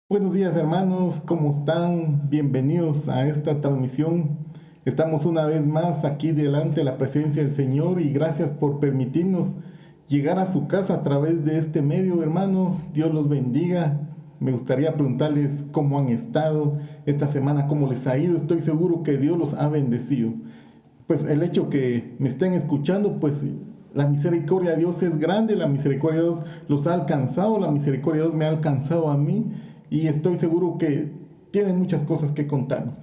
Buenos días hermanos, ¿cómo están? Bienvenidos a esta transmisión. Estamos una vez más aquí delante de la presencia del Señor y gracias por permitirnos llegar a su casa a través de este medio, hermanos. Dios los bendiga. Me gustaría preguntarles cómo han estado esta semana, cómo les ha ido. Estoy seguro que Dios los ha bendecido. Pues el hecho que me estén escuchando, pues la misericordia de Dios es grande, la misericordia de Dios los ha alcanzado, la misericordia de Dios me ha alcanzado a mí y estoy seguro que tienen muchas cosas que contarnos.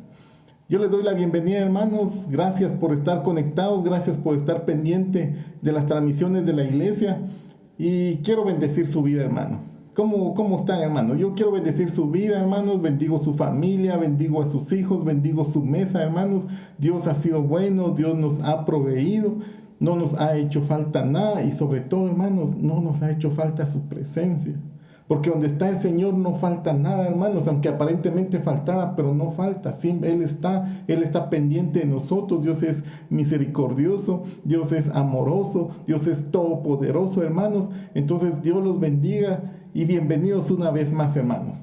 Yo les doy la bienvenida, hermanos, gracias por estar conectados, gracias por estar pendiente de las transmisiones de la iglesia y quiero bendecir su vida, hermanos. ¿Cómo están, hermanos? Yo quiero bendecir su vida, hermanos, bendigo su familia, bendigo a sus hijos, bendigo su mesa, hermanos. Dios ha sido bueno, Dios nos ha proveído, no nos ha hecho falta nada y sobre todo, hermanos, no nos ha hecho falta su presencia. Porque donde está el Señor no falta nada, hermanos, aunque aparentemente faltara, pero no falta. Siempre Él está pendiente de nosotros. Dios es misericordioso, Dios es amoroso, Dios es todopoderoso, hermanos. Entonces Dios los bendiga y bienvenidos una vez más, hermanos.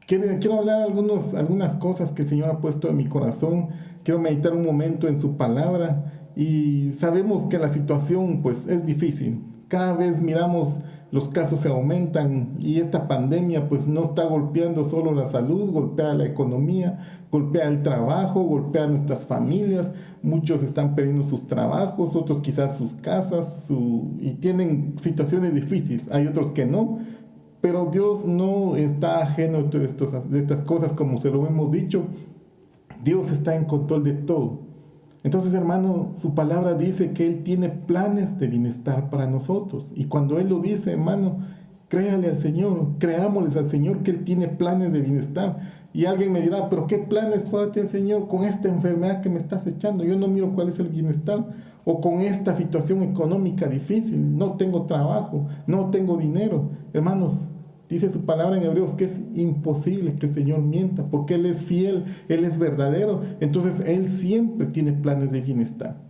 Quiero hablar algunas cosas que el Señor ha puesto en mi corazón. Quiero meditar un momento en su palabra y sabemos que la situación pues es difícil. Cada vez miramos los casos se aumentan y esta pandemia pues no está golpeando solo la salud, golpea la economía, golpea el trabajo, golpea nuestras familias. Muchos están perdiendo sus trabajos, otros quizás sus casas y tienen situaciones difíciles. Hay otros que no, pero Dios no está ajeno de estas cosas como se lo hemos dicho. Dios está en control de todo. Entonces, hermano, su palabra dice que Él tiene planes de bienestar para nosotros. Y cuando Él lo dice, hermano, créale al Señor, creámosles al Señor que Él tiene planes de bienestar. Y alguien me dirá, pero ¿qué planes puede tener el Señor con esta enfermedad que me estás echando? Yo no miro cuál es el bienestar. O con esta situación económica difícil, no tengo trabajo, no tengo dinero. Hermanos, dice su palabra en Hebreos que es imposible que el Señor mienta, porque Él es fiel, Él es verdadero. Entonces Él siempre tiene planes de bienestar.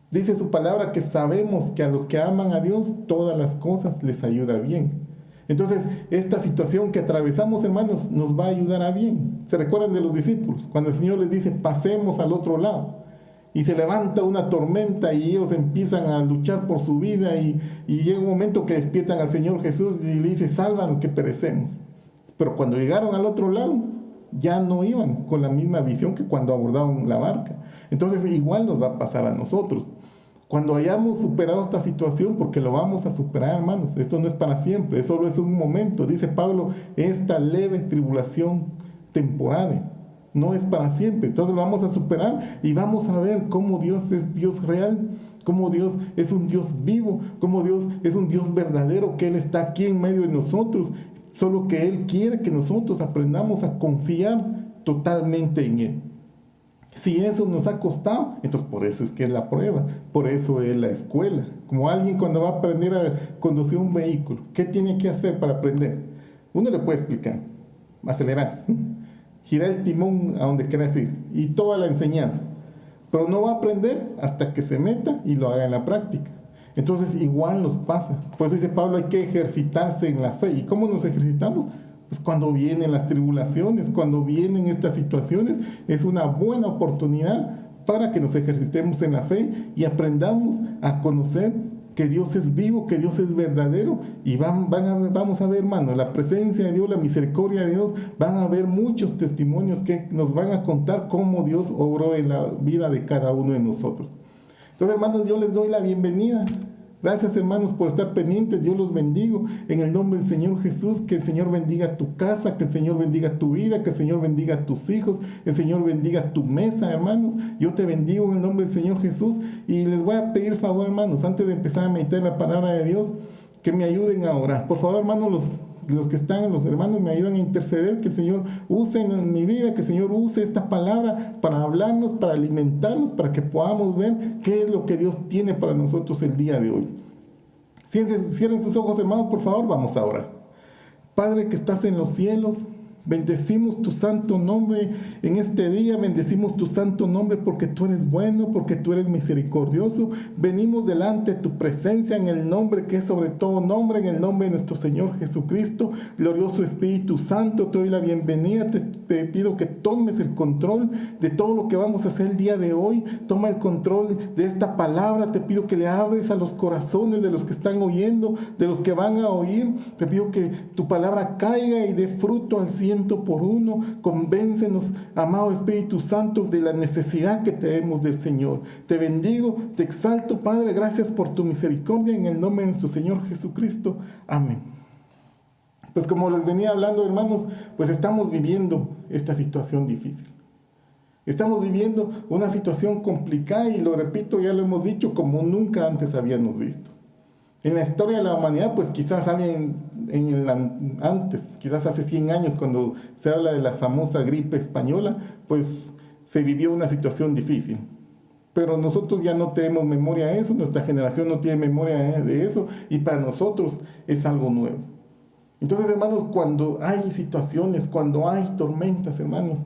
Dice su palabra que sabemos que a los que aman a Dios, todas las cosas les ayuda bien. Entonces, esta situación que atravesamos, hermanos, nos va a ayudar a bien. ¿Se recuerdan de los discípulos? Cuando el Señor les dice, pasemos al otro lado. Y se levanta una tormenta y ellos empiezan a luchar por su vida y llega un momento que despiertan al Señor Jesús y le dice, sálvanos que perecemos. Pero cuando llegaron al otro lado, ya no iban con la misma visión que cuando abordaron la barca. Entonces igual nos va a pasar a nosotros. Cuando hayamos superado esta situación, porque lo vamos a superar, hermanos, esto no es para siempre, solo es un momento. Dice Pablo, esta leve tribulación temporal no es para siempre. Entonces lo vamos a superar y vamos a ver cómo Dios es Dios real, cómo Dios es un Dios vivo, cómo Dios es un Dios verdadero, que Él está aquí en medio de nosotros, solo que Él quiere que nosotros aprendamos a confiar totalmente en Él. Si eso nos ha costado, entonces por eso es que es la prueba, por eso es la escuela. Como alguien cuando va a aprender a conducir un vehículo, ¿qué tiene que hacer para aprender? Uno le puede explicar, acelerar, girar el timón a donde quieras ir y toda la enseñanza, pero no va a aprender hasta que se meta y lo haga en la práctica. Entonces igual nos pasa. Por eso dice Pablo, hay que ejercitarse en la fe. ¿Y cómo nos ejercitamos? Pues cuando vienen las tribulaciones, cuando vienen estas situaciones, es una buena oportunidad para que nos ejercitemos en la fe y aprendamos a conocer que Dios es vivo, que Dios es verdadero y vamos a ver, hermano, la presencia de Dios, la misericordia de Dios, van a haber muchos testimonios que nos van a contar cómo Dios obró en la vida de cada uno de nosotros. Entonces, hermanos, yo les doy la bienvenida. Gracias, hermanos, por estar pendientes. Yo los bendigo en el nombre del Señor Jesús. Que el Señor bendiga tu casa, que el Señor bendiga tu vida, que el Señor bendiga a tus hijos, el Señor bendiga tu mesa, hermanos. Yo te bendigo en el nombre del Señor Jesús. Y les voy a pedir favor, hermanos, antes de empezar a meditar en la palabra de Dios, que me ayuden a orar. Por favor, hermanos, los que están, los hermanos, me ayudan a interceder, que el Señor use en mi vida, que el Señor use esta palabra para hablarnos, para alimentarnos, para que podamos ver qué es lo que Dios tiene para nosotros el día de hoy. Cierren sus ojos, hermanos, por favor, vamos a orar. Padre que estás en los cielos, Bendecimos tu santo nombre en este día, bendecimos tu santo nombre porque tú eres bueno, porque tú eres misericordioso. Venimos delante de tu presencia en el nombre que es sobre todo nombre, en el nombre de nuestro Señor Jesucristo. Glorioso Espíritu Santo, te doy la bienvenida, te pido que tomes el control de todo lo que vamos a hacer el día de hoy. Toma el control de esta palabra, te pido que le abres a los corazones de los que están oyendo, de los que van a oír. Te pido que tu palabra caiga y dé fruto al 100%. Convéncenos, amado Espíritu Santo, de la necesidad que tenemos del Señor. Te bendigo, te exalto, Padre, gracias por tu misericordia en el nombre de nuestro Señor Jesucristo. Amén. Pues como les venía hablando, hermanos, pues estamos viviendo esta situación difícil. Estamos viviendo una situación complicada y lo repito, ya lo hemos dicho, como nunca antes habíamos visto. En la historia de la humanidad, pues quizás antes, quizás hace 100 años, cuando se habla de la famosa gripe española, pues se vivió una situación difícil. Pero nosotros ya no tenemos memoria de eso, nuestra generación no tiene memoria de eso, y para nosotros es algo nuevo. Entonces, hermanos, cuando hay situaciones, cuando hay tormentas, hermanos,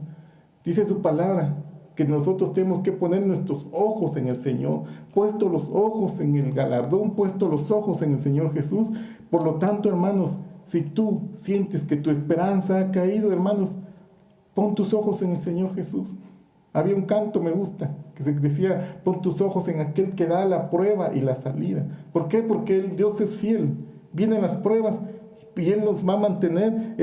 dice su palabra que nosotros tenemos que poner nuestros ojos en el Señor, puesto los ojos en el galardón, puesto los ojos en el Señor Jesús. Por lo tanto, hermanos, si tú sientes que tu esperanza ha caído, hermanos, pon tus ojos en el Señor Jesús. Había un canto, me gusta, que se decía, pon tus ojos en aquel que da la prueba y la salida. ¿Por qué? Porque Dios es fiel. Vienen las pruebas y Él nos va a mantener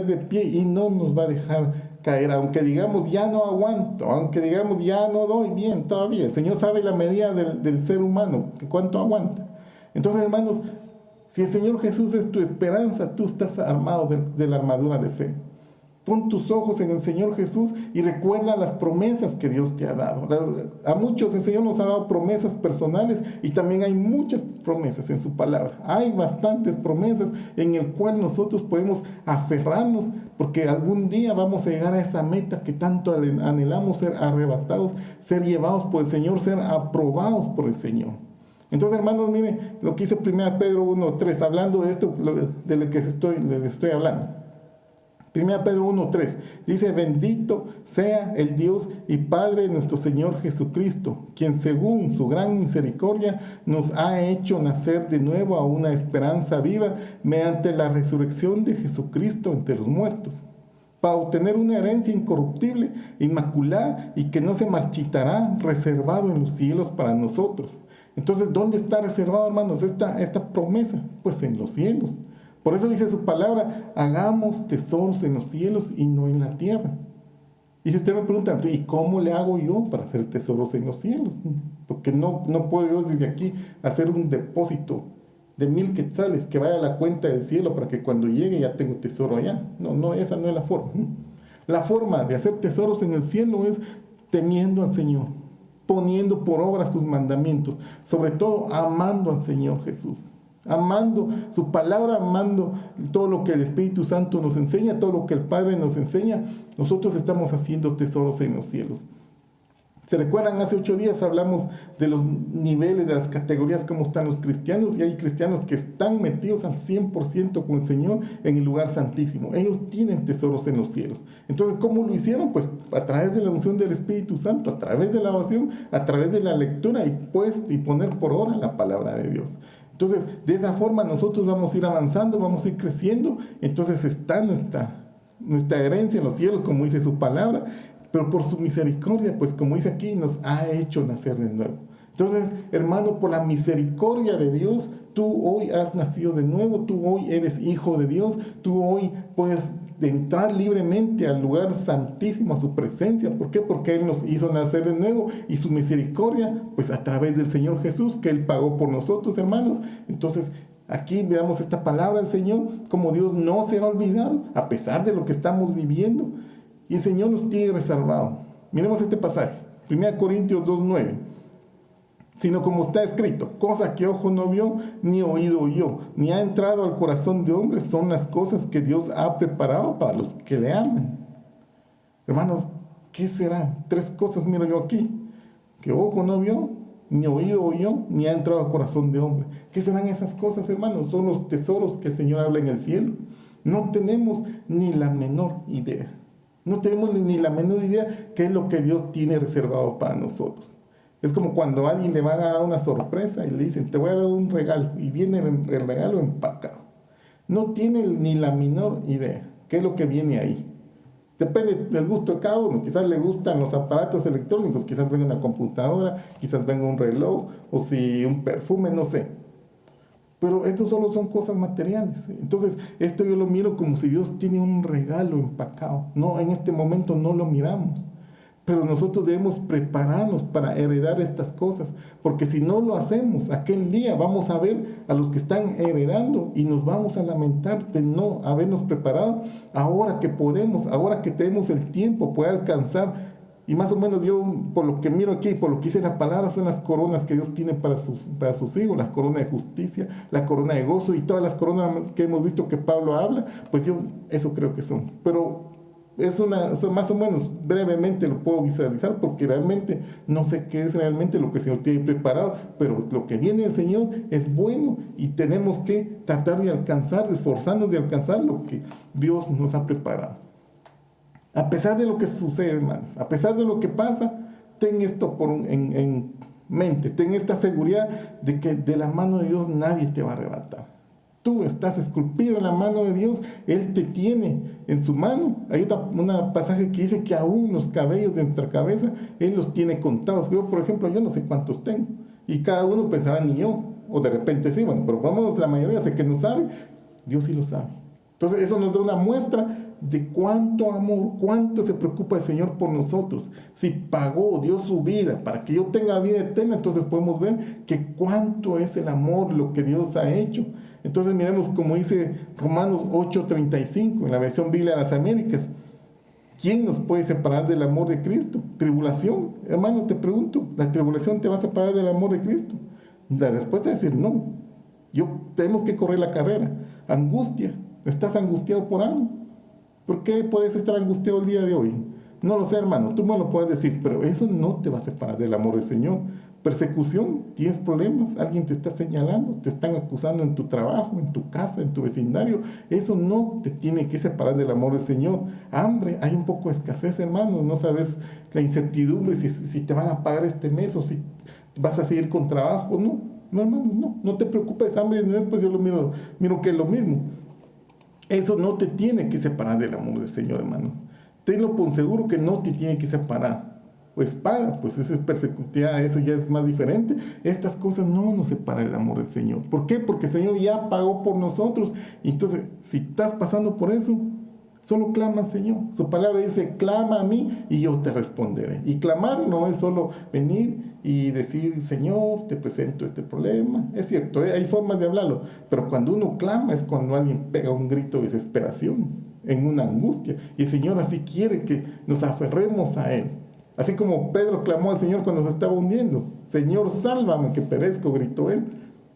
de pie y no nos va a dejar caer, aunque digamos ya no aguanto, aunque digamos ya no doy bien todavía. El Señor sabe la medida del ser humano, que cuánto aguanta. Entonces, hermanos, si el Señor Jesús es tu esperanza, tú estás armado de la armadura de fe. Pon tus ojos en el Señor Jesús y recuerda las promesas que Dios te ha dado. A muchos el Señor nos ha dado promesas personales y también hay muchas promesas en su palabra. Hay bastantes promesas en el cual nosotros podemos aferrarnos porque algún día vamos a llegar a esa meta que tanto anhelamos, ser arrebatados, ser llevados por el Señor, ser aprobados por el Señor. Entonces, hermanos, miren lo que dice 1 Pedro 1:3, hablando de esto de lo que les estoy hablando. 1 Pedro 1:3 dice: bendito sea el Dios y Padre de nuestro Señor Jesucristo, quien según su gran misericordia nos ha hecho nacer de nuevo a una esperanza viva mediante la resurrección de Jesucristo entre los muertos, para obtener una herencia incorruptible, inmaculada y que no se marchitará, reservado en los cielos para nosotros. Entonces, ¿dónde está reservado, hermanos, esta promesa? Pues en los cielos. Por eso dice su palabra, hagamos tesoros en los cielos y no en la tierra. Y si usted me pregunta, ¿y cómo le hago yo para hacer tesoros en los cielos? Porque no puedo yo desde aquí hacer un depósito de 1000 quetzales que vaya a la cuenta del cielo para que cuando llegue ya tengo tesoro allá. No, esa no es la forma. La forma de hacer tesoros en el cielo es temiendo al Señor, poniendo por obra sus mandamientos, sobre todo amando al Señor Jesús. Amando su palabra, amando todo lo que el Espíritu Santo nos enseña, todo lo que el Padre nos enseña, nosotros estamos haciendo tesoros en los cielos. ¿Se recuerdan? Hace 8 días hablamos de los niveles, de las categorías, cómo están los cristianos, y hay cristianos que están metidos al 100% con el Señor en el lugar santísimo. Ellos tienen tesoros en los cielos. Entonces, ¿cómo lo hicieron? Pues a través de la unción del Espíritu Santo, a través de la oración, a través de la lectura y poner por obra la palabra de Dios. Entonces, de esa forma nosotros vamos a ir avanzando, vamos a ir creciendo. Entonces está nuestra herencia en los cielos, como dice su palabra, pero por su misericordia, pues como dice aquí, nos ha hecho nacer de nuevo. Entonces, hermano, por la misericordia de Dios, tú hoy has nacido de nuevo, tú hoy eres hijo de Dios, tú hoy puedes entrar libremente al lugar santísimo, a su presencia. ¿Por qué? Porque Él nos hizo nacer de nuevo y su misericordia, pues a través del Señor Jesús, que Él pagó por nosotros, hermanos. Entonces, aquí veamos esta palabra del Señor, como Dios no se ha olvidado, a pesar de lo que estamos viviendo. Y el Señor nos tiene reservado. Miremos este pasaje, 1 Corintios 2:9. Sino como está escrito, cosa que ojo no vio, ni oído oyó, ni ha entrado al corazón de hombre, son las cosas que Dios ha preparado para los que le aman. Hermanos, ¿qué será? 3 cosas miro yo aquí. Que ojo no vio, ni oído oyó, ni ha entrado al corazón de hombre. ¿Qué serán esas cosas, hermanos? Son los tesoros que el Señor habla en el cielo. No tenemos ni la menor idea. No tenemos ni la menor idea qué es lo que Dios tiene reservado para nosotros. Es como cuando a alguien le van a dar una sorpresa y le dicen, te voy a dar un regalo, y viene el regalo empacado. No tiene ni la menor idea qué es lo que viene ahí. Depende del gusto de cada uno. Quizás le gustan los aparatos electrónicos, quizás venga una computadora, quizás venga un reloj, o si un perfume, no sé. Pero esto solo son cosas materiales. Entonces, esto yo lo miro como si Dios tiene un regalo empacado. No, en este momento no lo miramos. Pero nosotros debemos prepararnos para heredar estas cosas, porque si no lo hacemos, aquel día vamos a ver a los que están heredando y nos vamos a lamentar de no habernos preparado. Ahora que podemos, ahora que tenemos el tiempo, puede alcanzar. Y más o menos yo, por lo que miro aquí, por lo que dice la palabra, son las coronas que Dios tiene para sus hijos, la corona de justicia, la corona de gozo y todas las coronas que hemos visto que Pablo habla, pues yo eso creo que son. Pero más o menos brevemente lo puedo visualizar porque realmente no sé qué es realmente lo que el Señor tiene preparado, pero lo que viene del Señor es bueno y tenemos que tratar de alcanzar, de esforzarnos de alcanzar lo que Dios nos ha preparado. A pesar de lo que sucede, hermanos, a pesar de lo que pasa, ten esto en mente, ten esta seguridad de que de la mano de Dios nadie te va a arrebatar. Tú estás esculpido en la mano de Dios, Él te tiene en su mano. Hay un pasaje que dice que aún los cabellos de nuestra cabeza, Él los tiene contados. Yo, por ejemplo, yo no sé cuántos tengo. Y cada uno pensará, ni yo. O de repente sí, bueno, pero por lo menos la mayoría sé que no sabe. Dios sí lo sabe. Entonces eso nos da una muestra de cuánto amor, cuánto se preocupa el Señor por nosotros. Si pagó, dio su vida para que yo tenga vida eterna, entonces podemos ver que cuánto es el amor, lo que Dios ha hecho. Entonces miremos como dice Romanos 8:35 en la versión Biblia de las Américas. ¿Quién nos puede separar del amor de Cristo? Tribulación. Hermano, te pregunto, ¿la tribulación te va a separar del amor de Cristo? La respuesta es decir no. Tenemos que correr la carrera. Angustia. ¿Estás angustiado por algo? ¿Por qué puedes estar angustiado el día de hoy? No lo sé, hermano, tú me lo puedes decir, pero eso no te va a separar del amor del Señor. Persecución, tienes problemas, alguien te está señalando, te están acusando en tu trabajo, en tu casa, en tu vecindario. Eso no te tiene que separar del amor del Señor. Hambre, hay un poco de escasez, hermano, no sabes la incertidumbre si te van a pagar este mes o si vas a seguir con trabajo. No, hermano, no te preocupes, hambre, no es, pues yo lo miro que es lo mismo. Eso no te tiene que separar del amor del Señor, hermanos. Tenlo por seguro que no te tiene que separar. O espada, pues esa es persecución, eso ya es más diferente. Estas cosas no nos separan del amor del Señor. ¿Por qué? Porque el Señor ya pagó por nosotros. Y entonces, si estás pasando por eso, solo clama al Señor. Su palabra dice, clama a mí y yo te responderé. Y clamar no es solo venir y decir, Señor, te presento este problema. Es cierto, hay formas de hablarlo, pero cuando uno clama es cuando alguien pega un grito de desesperación, en una angustia. Y el Señor así quiere que nos aferremos a Él. Así como Pedro clamó al Señor cuando se estaba hundiendo. Señor, sálvame que perezco, gritó él.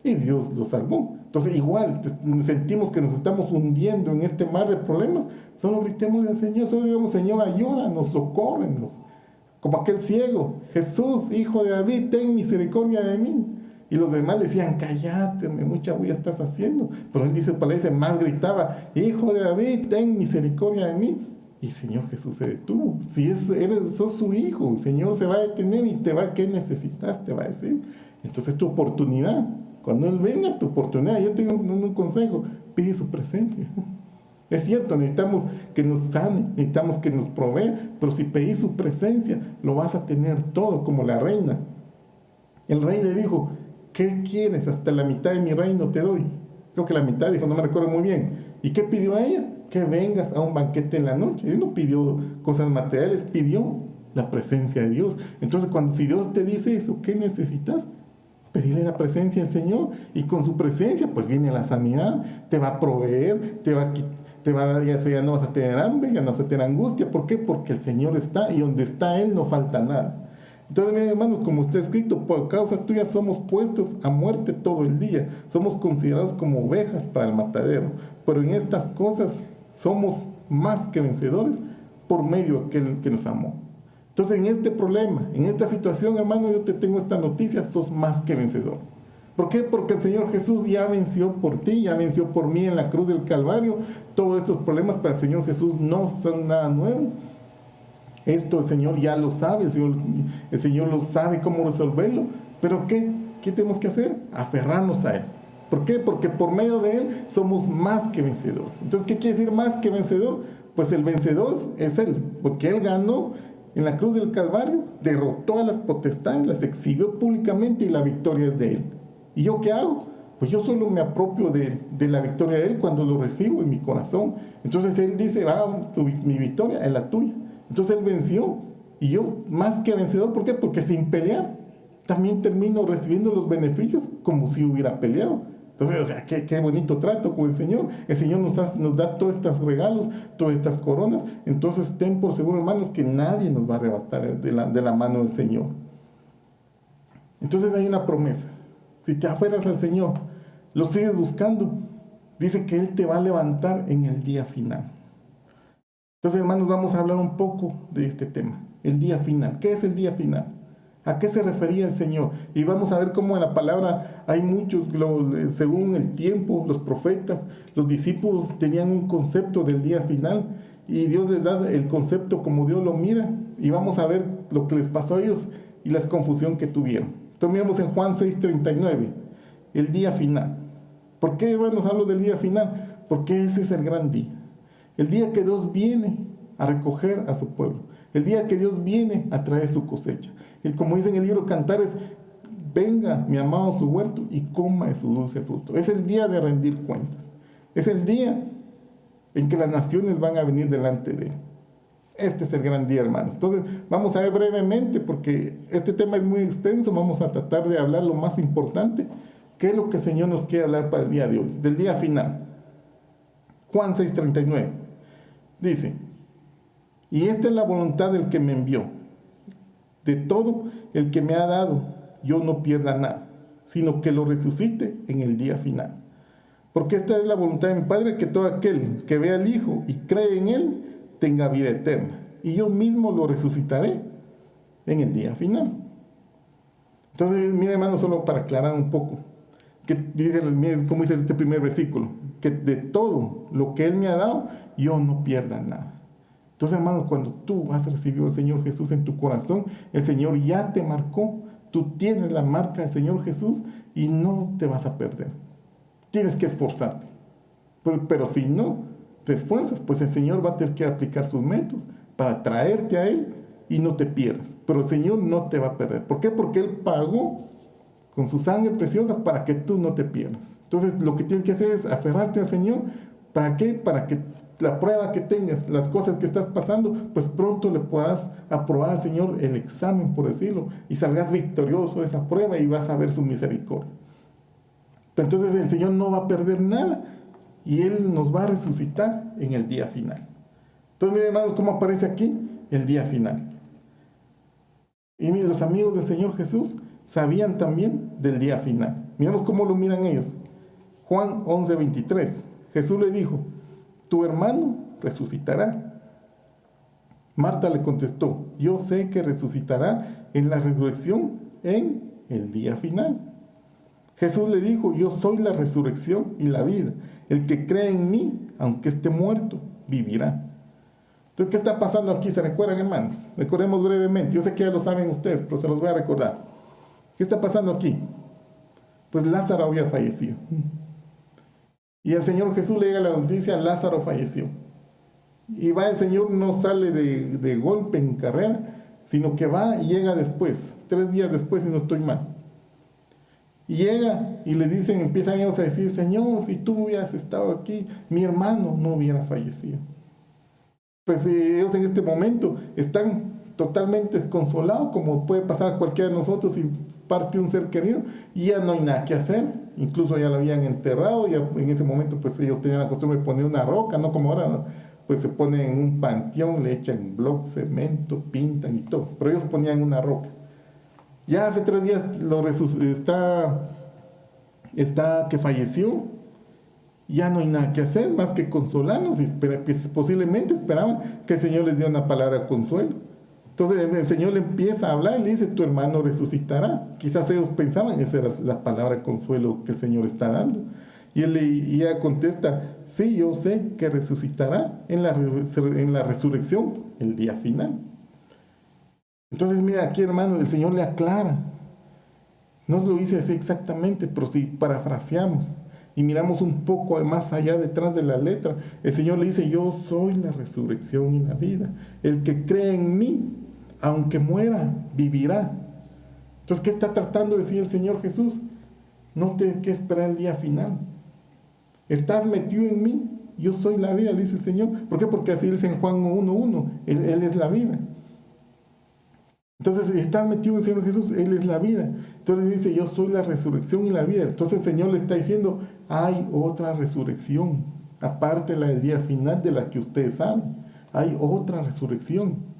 Y Dios lo salvó. Entonces igual sentimos que nos estamos hundiendo en este mar de problemas. Solo gritémosle al Señor, solo digamos, Señor, ayúdanos, socórrenos. Como aquel ciego, Jesús, hijo de David, ten misericordia de mí. Y los demás le decían, cállate, mucha bulla estás haciendo. Pero él dice, más gritaba, hijo de David, ten misericordia de mí. Y Señor Jesús se detuvo. Si sos su hijo, el Señor se va a detener y ¿qué necesitas? Te va a decir. Entonces tu oportunidad, cuando Él venga, tu oportunidad, yo tengo un consejo, pide su presencia. Es cierto, necesitamos que nos sane, necesitamos que nos provea, pero si pedís su presencia, lo vas a tener todo como la reina. El rey le dijo, ¿qué quieres? Hasta la mitad de mi reino te doy. Creo que la mitad, dijo, no me recuerdo muy bien. ¿Y qué pidió a ella? Que vengas a un banquete en la noche. Él no pidió cosas materiales, pidió la presencia de Dios. Entonces, si Dios te dice eso, ¿qué necesitas? Pedirle la presencia al Señor. Y con su presencia, pues viene la sanidad, te va a proveer, te va a dar, ya no vas a tener hambre, ya no vas a tener angustia. ¿Por qué? Porque el Señor está y donde está Él no falta nada. Entonces, mis hermanos, como está escrito, por causa tuya somos puestos a muerte todo el día. Somos considerados como ovejas para el matadero. Pero en estas cosas somos más que vencedores por medio de aquel que nos amó. Entonces, en este problema, en esta situación, hermano, yo te tengo esta noticia, sos más que vencedor. ¿Por qué? Porque el Señor Jesús ya venció por ti, ya venció por mí en la cruz del Calvario. Todos estos problemas para el Señor Jesús no son nada nuevo. Esto el Señor ya lo sabe, el Señor lo sabe cómo resolverlo. ¿Pero qué? ¿Qué tenemos que hacer? Aferrarnos a Él. ¿Por qué? Porque por medio de Él somos más que vencedores. Entonces, ¿qué quiere decir más que vencedor? Pues el vencedor es Él, porque Él ganó en la cruz del Calvario, derrotó a las potestades, las exhibió públicamente y la victoria es de Él. ¿Y yo qué hago? Pues yo solo me apropio de la victoria de Él cuando lo recibo en mi corazón. Entonces Él dice, mi victoria es la tuya. Entonces Él venció y yo más que vencedor, ¿por qué? Porque sin pelear también termino recibiendo los beneficios como si hubiera peleado. Entonces, o sea, qué bonito trato con el Señor. El Señor nos da todos estos regalos, todas estas coronas. Entonces, ten por seguro, hermanos, que nadie nos va a arrebatar de la mano del Señor. Entonces hay una promesa. Si te aferras al Señor, lo sigues buscando, dice que Él te va a levantar en el día final. Entonces, hermanos, vamos a hablar un poco de este tema. El día final. ¿Qué es el día final? ¿A qué se refería el Señor? Y vamos a ver cómo en la palabra hay muchos, según el tiempo, los profetas, los discípulos tenían un concepto del día final y Dios les da el concepto como Dios lo mira. Y vamos a ver lo que les pasó a ellos y la confusión que tuvieron. Entonces miramos en Juan 6:39, el día final. ¿Por qué, hermanos, hablo del día final? Porque ese es el gran día. El día que Dios viene a recoger a su pueblo. El día que Dios viene a traer su cosecha. Y como dice en el libro Cantares, venga mi amado a su huerto y coma de su dulce fruto. Es el día de rendir cuentas. Es el día en que las naciones van a venir delante de Él. Este es el gran día, hermanos. Entonces, vamos a ver brevemente, porque este tema es muy extenso. Vamos a tratar de hablar lo más importante. ¿Qué es lo que el Señor nos quiere hablar para el día de hoy? Del día final. Juan 6:39. Dice, y esta es la voluntad del que me envió. De todo el que me ha dado, yo no pierda nada, sino que lo resucite en el día final. Porque esta es la voluntad de mi Padre, que todo aquel que vea al Hijo y cree en Él, tenga vida eterna. Y yo mismo lo resucitaré en el día final. Entonces, mire, hermano, solo para aclarar un poco, que dice, como dice este primer versículo, que de todo lo que Él me ha dado, yo no pierda nada. Entonces, hermanos, cuando tú has recibido al Señor Jesús en tu corazón, el Señor ya te marcó. Tú tienes la marca del Señor Jesús y no te vas a perder. Tienes que esforzarte. Pero si no te esfuerzas, pues el Señor va a tener que aplicar sus métodos para traerte a Él y no te pierdas. Pero el Señor no te va a perder. ¿Por qué? Porque Él pagó con su sangre preciosa para que tú no te pierdas. Entonces, lo que tienes que hacer es aferrarte al Señor. ¿Para qué? Para que la prueba que tengas, las cosas que estás pasando, pues pronto le puedas aprobar al Señor el examen, por decirlo, y salgas victorioso de esa prueba y vas a ver su misericordia. Pero entonces el Señor no va a perder nada y Él nos va a resucitar en el día final. Entonces, miren, hermanos, cómo aparece aquí el día final. Y miren, los amigos del Señor Jesús sabían también del día final. Miramos cómo lo miran ellos. Juan 11:23. Jesús le dijo, tu hermano resucitará. Marta le contestó, yo sé que resucitará en la resurrección en el día final. Jesús le dijo, yo soy la resurrección y la vida. El que cree en mí, aunque esté muerto, vivirá. Entonces, ¿qué está pasando aquí? ¿Se recuerdan, hermanos? Recordemos brevemente. Yo sé que ya lo saben ustedes, pero se los voy a recordar. ¿Qué está pasando aquí? Pues Lázaro había fallecido. Y el Señor Jesús le llega la noticia, Lázaro falleció. Y va el Señor, no sale de golpe en carrera, sino que va y llega después, 3 días después, si no estoy mal. Y llega y le dicen, empiezan ellos a decir, Señor, si tú hubieras estado aquí, mi hermano no hubiera fallecido. Pues ellos en este momento están totalmente desconsolados, como puede pasar a cualquiera de nosotros si parte un ser querido, y ya no hay nada que hacer. Incluso ya lo habían enterrado, ya en ese momento pues ellos tenían la costumbre de poner una roca, no como ahora, ¿no? Pues se pone en un panteón, le echan bloc, cemento, pintan y todo, pero ellos ponían una roca. Ya hace 3 días está que falleció, ya no hay nada que hacer más que consolarnos y posiblemente esperaban que el Señor les diera una palabra de consuelo. Entonces el Señor le empieza a hablar y le dice, tu hermano resucitará. Quizás ellos pensaban, esa era la palabra de consuelo que el Señor está dando. Y ella contesta, sí, yo sé que resucitará en la resurrección, el día final. Entonces mira aquí, hermano, el Señor le aclara. No lo dice así exactamente, pero si parafraseamos y miramos un poco más allá detrás de la letra, el Señor le dice, yo soy la resurrección y la vida. El que cree en mí, aunque muera, vivirá. Entonces, ¿qué está tratando de decir el Señor Jesús? No tienes que esperar el día final. Estás metido en mí, yo soy la vida, dice el Señor. ¿Por qué? Porque así dice en Juan 1:1, Él es la vida. Entonces, estás metido en el Señor Jesús, Él es la vida. Entonces dice, yo soy la resurrección y la vida. Entonces el Señor le está diciendo, hay otra resurrección, aparte de la del día final de la que ustedes saben. Hay otra resurrección.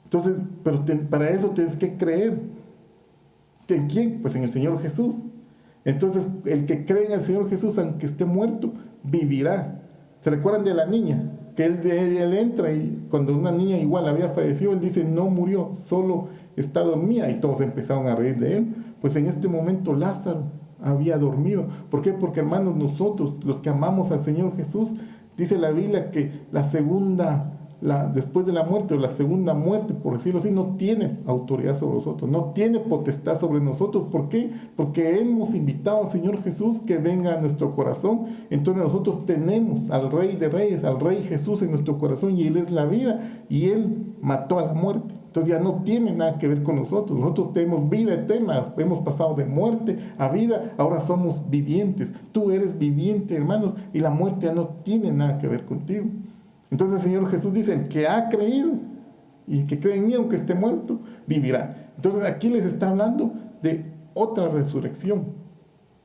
Entonces, pero para eso tienes que creer. ¿En quién? Pues en el Señor Jesús. Entonces, el que cree en el Señor Jesús, aunque esté muerto, vivirá. ¿Se recuerdan de la niña? Que él entra y cuando una niña igual había fallecido, él dice, no murió, solo está dormida. Y todos empezaron a reír de él. Pues en este momento Lázaro había dormido. ¿Por qué? Porque hermanos, nosotros, los que amamos al Señor Jesús, dice la Biblia que después de la muerte, o la segunda muerte, por decirlo así, no tiene autoridad sobre nosotros, no tiene potestad sobre nosotros. ¿Por qué? Porque hemos invitado al Señor Jesús que venga a nuestro corazón. Entonces nosotros tenemos al Rey de Reyes, al Rey Jesús en nuestro corazón, y Él es la vida, y Él mató a la muerte. Entonces ya no tiene nada que ver con nosotros. Nosotros tenemos vida eterna, hemos pasado de muerte a vida, ahora somos vivientes. Tú eres viviente, hermanos, y la muerte ya no tiene nada que ver contigo. Entonces el Señor Jesús dice, el que ha creído y que cree en mí, aunque esté muerto, vivirá. Entonces aquí les está hablando de otra resurrección.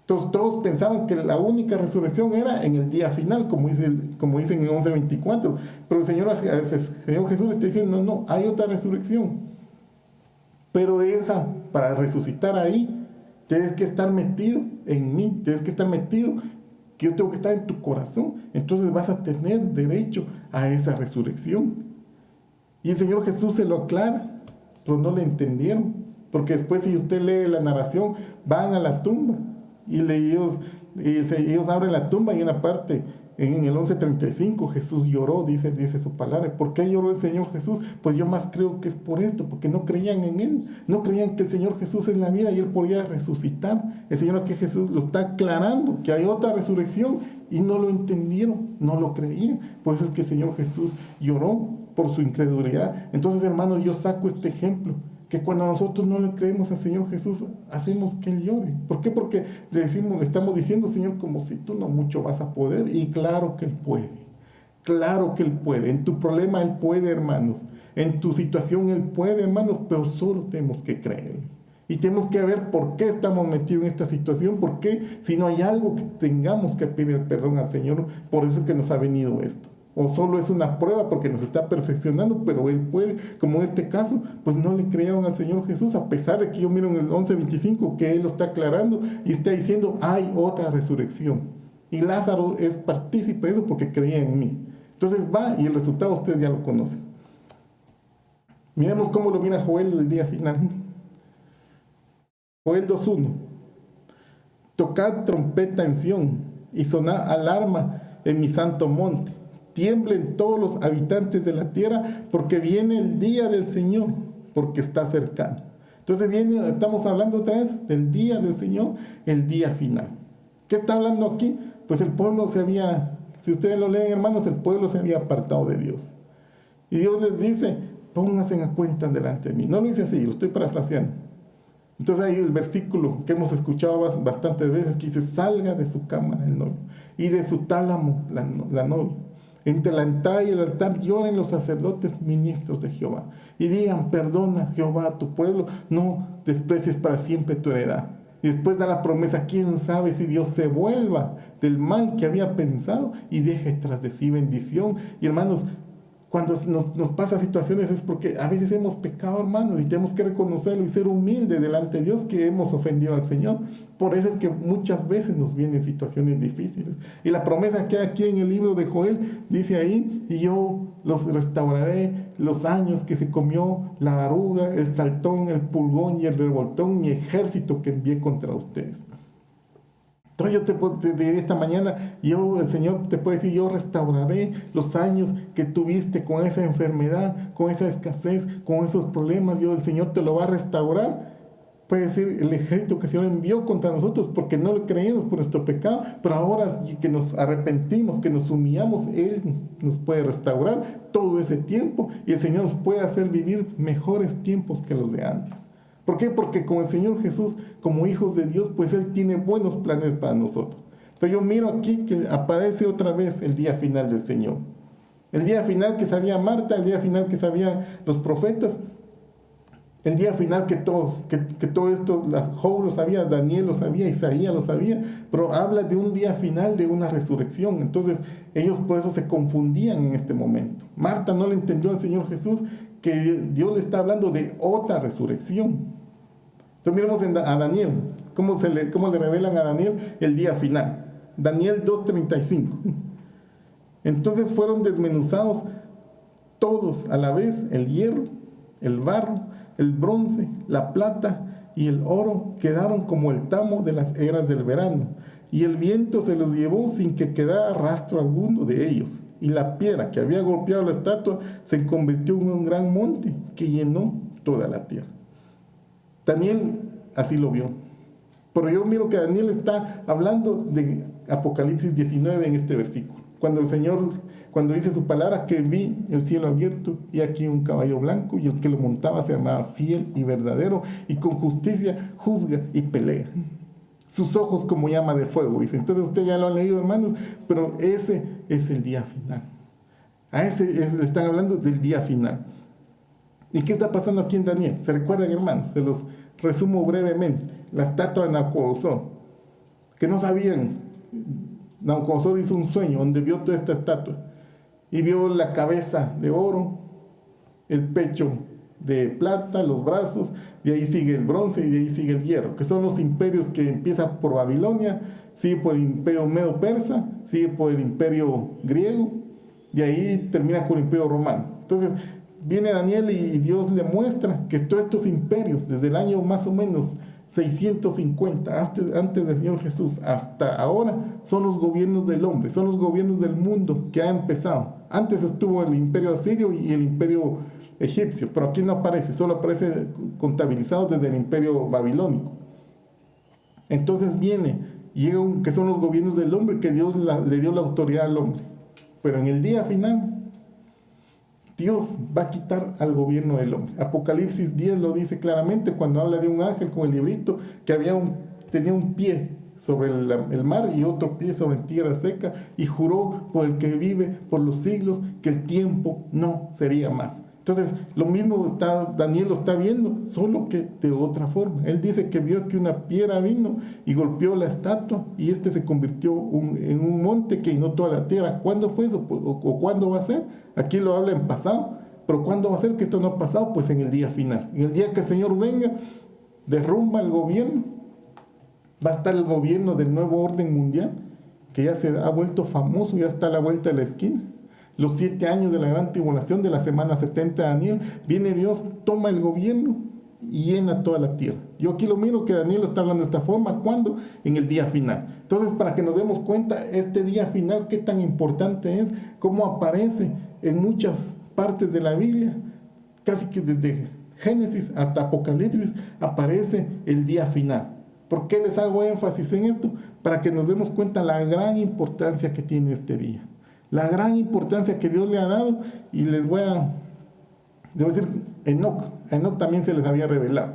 Entonces todos pensaban que la única resurrección era en el día final, como dicen en 11:24. Pero el Señor Jesús le está diciendo, no, hay otra resurrección. Pero para resucitar ahí, tienes que estar metido en mí, tienes que estar metido, que yo tengo que estar en tu corazón. Entonces vas a tener derecho a esa resurrección. Y el Señor Jesús se lo aclara, pero no le entendieron. Porque después, si usted lee la narración, van a la tumba y ellos abren la tumba, y en una parte, en el 11:35, Jesús lloró, dice su palabra. ¿Por qué lloró el Señor Jesús? Pues yo más creo que es por esto, porque no creían en Él, no creían que el Señor Jesús es la vida y Él podía resucitar. El Señor que Jesús lo está aclarando, que hay otra resurrección, y no lo entendieron, no lo creían. Por eso es que el Señor Jesús lloró por su incredulidad. Entonces, hermanos, yo saco este ejemplo, que cuando nosotros no le creemos al Señor Jesús, hacemos que Él llore. ¿Por qué? Porque le estamos diciendo, Señor, como si tú no mucho vas a poder. Y claro que Él puede. Claro que Él puede. En tu problema Él puede, hermanos. En tu situación Él puede, hermanos, pero solo tenemos que creer. Y tenemos que ver por qué estamos metidos en esta situación, por qué, si no hay algo que tengamos que pedir perdón al Señor, por eso es que nos ha venido esto. O solo es una prueba porque nos está perfeccionando, pero Él puede, como en este caso, pues no le creyeron al Señor Jesús, a pesar de que yo miro en el 11:25 que Él lo está aclarando y está diciendo, hay otra resurrección. Y Lázaro es partícipe de eso porque creía en mí. Entonces va, y el resultado ustedes ya lo conocen. Miremos cómo lo mira Joel el día final. Joel 2:1. Tocad trompeta en Sión y sonad alarma en mi santo monte. Tiemblen todos los habitantes de la tierra, porque viene el día del Señor, porque está cercano. Entonces estamos hablando otra vez del día del Señor, el día final. ¿Qué está hablando aquí? Pues el pueblo si ustedes lo leen, hermanos, el pueblo se había apartado de Dios. Y Dios les dice, pónganse a cuenta delante de mí. No lo dice así, lo estoy parafraseando. Entonces ahí el versículo que hemos escuchado bastantes veces, que dice, salga de su cámara el novio, y de su tálamo la novia. Entre la entrada y el altar lloren los sacerdotes ministros de Jehová y digan, perdona Jehová a tu pueblo, no desprecies para siempre tu heredad. Y después da la promesa, quién sabe si Dios se vuelva del mal que había pensado y deje tras de sí bendición. Y hermanos, cuando nos pasa situaciones es porque a veces hemos pecado, hermanos, y tenemos que reconocerlo y ser humildes delante de Dios que hemos ofendido al Señor. Por eso es que muchas veces nos vienen situaciones difíciles. Y la promesa que hay aquí en el libro de Joel dice ahí: y yo los restauraré los años que se comió la oruga, el saltón, el pulgón y el revoltón, mi ejército que envié contra ustedes. Entonces te diré esta mañana, el Señor te puede decir: yo restauraré los años que tuviste con esa enfermedad, con esa escasez, con esos problemas. El Señor te lo va a restaurar. Puede decir el ejército que el Señor envió contra nosotros porque no le creímos por nuestro pecado, pero ahora que nos arrepentimos, que nos humillamos, Él nos puede restaurar todo ese tiempo y el Señor nos puede hacer vivir mejores tiempos que los de antes. ¿Por qué? Porque con el Señor Jesús, como hijos de Dios, pues Él tiene buenos planes para nosotros. Pero yo miro aquí que aparece otra vez el día final del Señor. El día final que sabía Marta, el día final que sabían los profetas, el día final que todo esto, Job lo sabía, Daniel lo sabía, Isaías lo sabía, pero habla de un día final, de una resurrección. Entonces ellos por eso se confundían en este momento. Marta no le entendió al Señor Jesús que Dios le está hablando de otra resurrección. Entonces miremos a Daniel, cómo le revelan a Daniel el día final. Daniel 2:35. Entonces fueron desmenuzados todos a la vez: el hierro, el barro, el bronce, la plata y el oro quedaron como el tamo de las eras del verano, y el viento se los llevó sin que quedara rastro alguno de ellos. Y la piedra que había golpeado la estatua se convirtió en un gran monte que llenó toda la tierra. Daniel así lo vio. Pero yo miro que Daniel está hablando de Apocalipsis 19 en este versículo. Cuando el Señor, cuando dice su palabra, que vi el cielo abierto y aquí un caballo blanco, y el que lo montaba se llamaba Fiel y Verdadero, y con justicia juzga y pelea. Sus ojos como llama de fuego, dice. Entonces ustedes ya lo han leído, hermanos, pero ese es el día final. Le están hablando del día final. ¿Y qué está pasando aquí en Daniel? ¿Se recuerdan, hermanos? Se los resumo brevemente. La estatua de Nabucodonosor, que no sabían. Nabucodonosor hizo un sueño donde vio toda esta estatua y vio la cabeza de oro, el pecho de plata, los brazos, de ahí sigue el bronce y de ahí sigue el hierro, que son los imperios que empiezan por Babilonia, sigue por el imperio medo-persa, sigue por el imperio griego, y ahí termina con el imperio romano. Entonces viene Daniel y Dios le muestra que todos estos imperios, desde el año más o menos 650, antes del Señor Jesús, hasta ahora, son los gobiernos del hombre, son los gobiernos del mundo que ha empezado. Antes estuvo el imperio asirio y el imperio egipcio, pero aquí no aparece, solo aparece contabilizado desde el imperio babilónico. Entonces llega que son los gobiernos del hombre, que Dios le dio la autoridad al hombre. Pero en el día final, Dios va a quitar al gobierno del hombre. Apocalipsis 10 lo dice claramente cuando habla de un ángel con el librito que tenía un pie sobre el mar y otro pie sobre tierra seca, y juró por el que vive por los siglos que el tiempo no sería más. Entonces, lo mismo Daniel lo está viendo, solo que de otra forma. Él dice que vio que una piedra vino y golpeó la estatua y se convirtió en un monte que llenó toda la tierra. ¿Cuándo fue eso? ¿O cuándo va a ser? Aquí lo habla en pasado, pero ¿cuándo va a ser que esto no ha pasado? Pues en el día final. En el día que el Señor venga, derrumba el gobierno. Va a estar el gobierno del nuevo orden mundial, que ya se ha vuelto famoso, ya está a la vuelta de la esquina. Los 7 años de la gran tribulación de la semana 70 de Daniel, viene Dios, toma el gobierno y llena toda la tierra. Yo aquí lo miro que Daniel lo está hablando de esta forma. ¿Cuándo? En el día final. Entonces, para que nos demos cuenta, este día final, qué tan importante es, cómo aparece en muchas partes de la Biblia, casi que desde Génesis hasta Apocalipsis, aparece el día final. ¿Por qué les hago énfasis en esto? Para que nos demos cuenta la gran importancia que tiene este día. La gran importancia que Dios le ha dado, y debo decir, a Enoc también se les había revelado.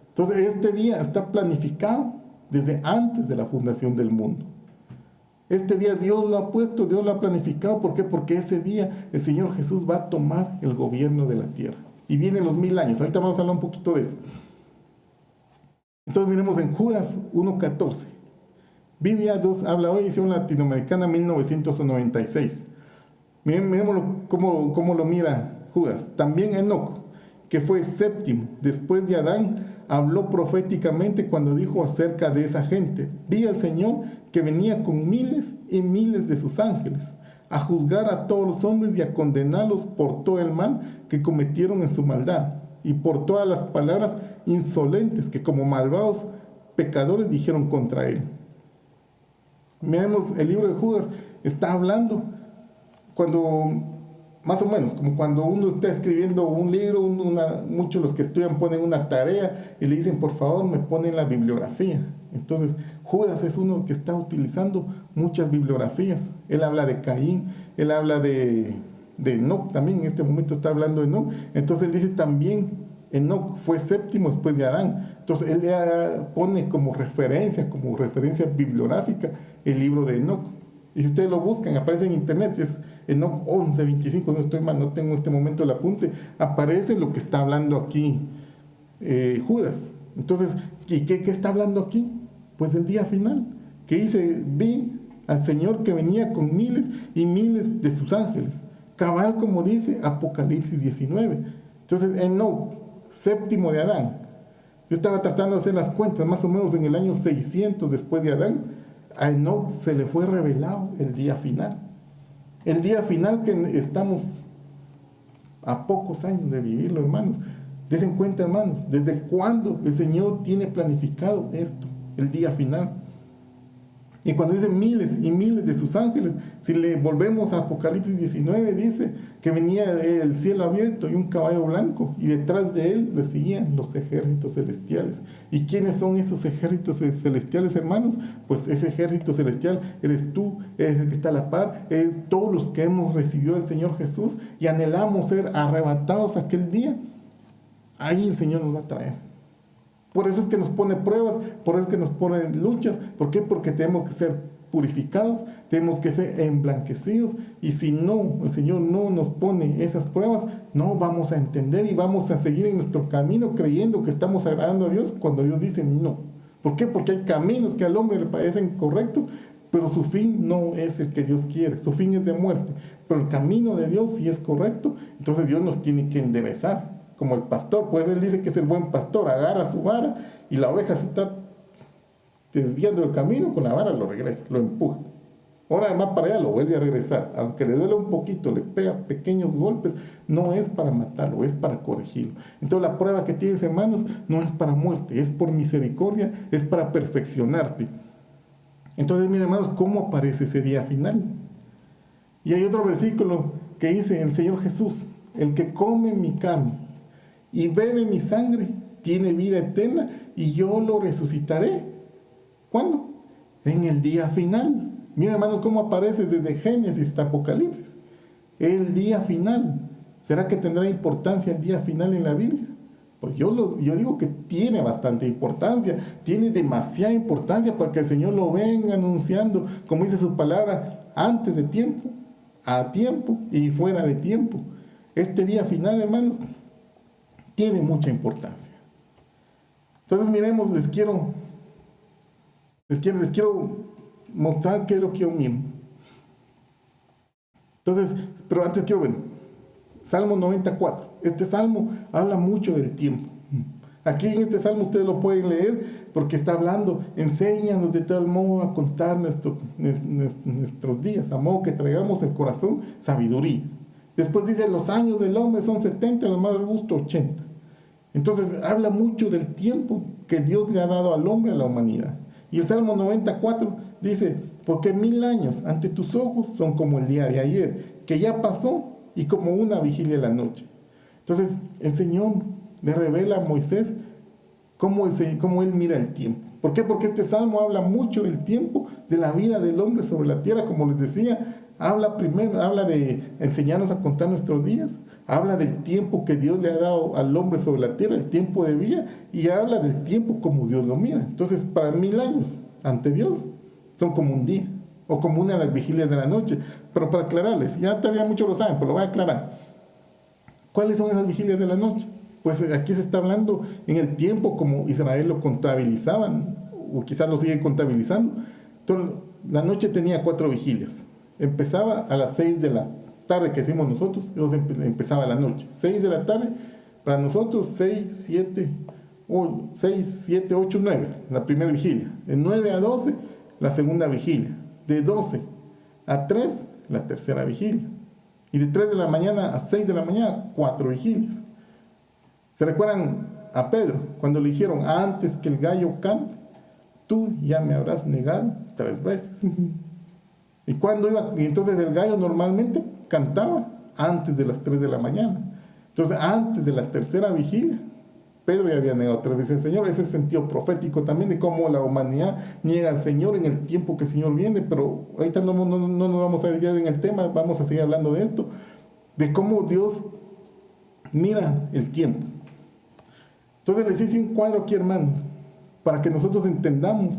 Entonces este día está planificado desde antes de la fundación del mundo. Este día Dios lo ha puesto, Dios lo ha planificado. ¿Por qué? Porque ese día el Señor Jesús va a tomar el gobierno de la tierra. Y vienen los 1000 años. Ahorita vamos a hablar un poquito de eso. Entonces miremos en Judas 1:14. Biblia 2 habla hoy, edición latinoamericana 1996. Miremoslo cómo lo mira Judas. También Enoc, que fue séptimo después de Adán, habló proféticamente cuando dijo acerca de esa gente: vi al Señor que venía con miles y miles de sus ángeles, a juzgar a todos los hombres y a condenarlos por todo el mal que cometieron en su maldad, y por todas las palabras insolentes que como malvados pecadores dijeron contra él. Miremos, el libro de Judas está hablando cuando, más o menos, como cuando uno está escribiendo un libro, muchos los que estudian ponen una tarea y le dicen, por favor, me ponen la bibliografía. Entonces, Judas es uno que está utilizando muchas bibliografías. Él habla de Caín, él habla de Enoc también, en este momento está hablando de Enoc. Entonces, él dice también, Enoc fue séptimo después de Adán. Entonces, él ya pone como referencia bibliográfica el libro de Enoc. Y si ustedes lo buscan, aparece en internet, es Enoc 11:25, no estoy mal, no tengo en este momento el apunte, aparece lo que está hablando aquí Judas. Entonces, ¿y qué está hablando aquí? Pues el día final, que dice, vi al Señor que venía con miles y miles de sus ángeles, cabal como dice Apocalipsis 19. Entonces, Enoc, séptimo de Adán. Yo estaba tratando de hacer las cuentas, más o menos en el año 600 después de Adán, a Enoc se le fue revelado el día final. El día final que estamos a pocos años de vivirlo, hermanos. Desen cuenta, hermanos, desde cuándo el Señor tiene planificado esto, el día final. Y cuando dice miles y miles de sus ángeles, si le volvemos a Apocalipsis 19, dice que venía el cielo abierto y un caballo blanco, y detrás de él le seguían los ejércitos celestiales. ¿Y quiénes son esos ejércitos celestiales, hermanos? Pues ese ejército celestial eres tú, eres el que está a la par, es todos los que hemos recibido al Señor Jesús y anhelamos ser arrebatados aquel día. Ahí el Señor nos va a traer. Por eso es que nos pone pruebas, por eso es que nos pone luchas. ¿Por qué? Porque tenemos que ser purificados, tenemos que ser emblanquecidos. Y si no, el Señor no nos pone esas pruebas, no vamos a entender y vamos a seguir en nuestro camino creyendo que estamos agradando a Dios cuando Dios dice no. ¿Por qué? Porque hay caminos que al hombre le parecen correctos, pero su fin no es el que Dios quiere, su fin es de muerte. Pero el camino de Dios sí es correcto, entonces Dios nos tiene que enderezar. Como el pastor, pues él dice que es el buen pastor, agarra su vara y la oveja se está desviando del camino, con la vara lo regresa, lo empuja. Ahora además para allá lo vuelve a regresar, aunque le duele un poquito, le pega pequeños golpes, no es para matarlo, es para corregirlo. Entonces la prueba que tienes, hermanos, no es para muerte, es por misericordia, es para perfeccionarte. Entonces miren, hermanos, cómo aparece ese día final. Y hay otro versículo que dice el Señor Jesús: el que come mi carne y bebe mi sangre tiene vida eterna, y yo lo resucitaré. ¿Cuándo? En el día final. Miren, hermanos, cómo aparece desde Génesis hasta Apocalipsis. El día final. ¿Será que tendrá importancia el día final en la Biblia? Pues yo digo que tiene bastante importancia, tiene demasiada importancia para que el Señor lo venga anunciando, como dice su palabra, antes de tiempo, a tiempo y fuera de tiempo. Este día final, hermanos, tiene mucha importancia. Entonces miremos, les quiero mostrar qué es lo que yo miro. Entonces, pero antes quiero ver Salmo 94. Este salmo habla mucho del tiempo. Aquí en este salmo ustedes lo pueden leer porque está hablando, enséñanos de tal modo a contar nuestros días, a modo que traigamos el corazón sabiduría. Después dice, los años del hombre son 70, los más robustos 80. Entonces habla mucho del tiempo que Dios le ha dado al hombre, a la humanidad. Y el Salmo 94 dice, porque 1000 años ante tus ojos son como el día de ayer, que ya pasó, y como una vigilia de la noche. Entonces el Señor le revela a Moisés cómo él mira el tiempo. ¿Por qué? Porque este salmo habla mucho del tiempo, de la vida del hombre sobre la tierra, como les decía. Habla de enseñarnos a contar nuestros días, habla del tiempo que Dios le ha dado al hombre sobre la tierra, el tiempo de vida, y habla del tiempo como Dios lo mira. Entonces, para 1000 años ante Dios son como un día, o como una de las vigilias de la noche. Pero para aclararles, ya todavía muchos lo saben, pero lo voy a aclarar. ¿Cuáles son esas vigilias de la noche? Pues aquí se está hablando en el tiempo como Israel lo contabilizaban, o quizás lo siguen contabilizando. Entonces, la noche tenía 4 vigilias. Empezaba a las 6 de la tarde, que decimos nosotros, entonces empezaba la noche. 6 de la tarde, para nosotros 6, 7, 6, 7, 8, 9, la primera vigilia. De 9 a 12, la segunda vigilia. De 12 a 3, la tercera vigilia. Y de 3 de la mañana a 6 de la mañana, 4 vigilias. ¿Se recuerdan a Pedro cuando le dijeron, antes que el gallo cante, tú ya me habrás negado 3 veces? Y entonces el gallo normalmente cantaba antes de las 3 de la mañana. Entonces, antes de la tercera vigilia, Pedro ya había negado 3 veces al Señor. Ese sentido profético también de cómo la humanidad niega al Señor en el tiempo que el Señor viene. Pero ahorita no nos vamos a ir ya en el tema, vamos a seguir hablando de esto, de cómo Dios mira el tiempo. Entonces les hice un cuadro aquí, hermanos, para que nosotros entendamos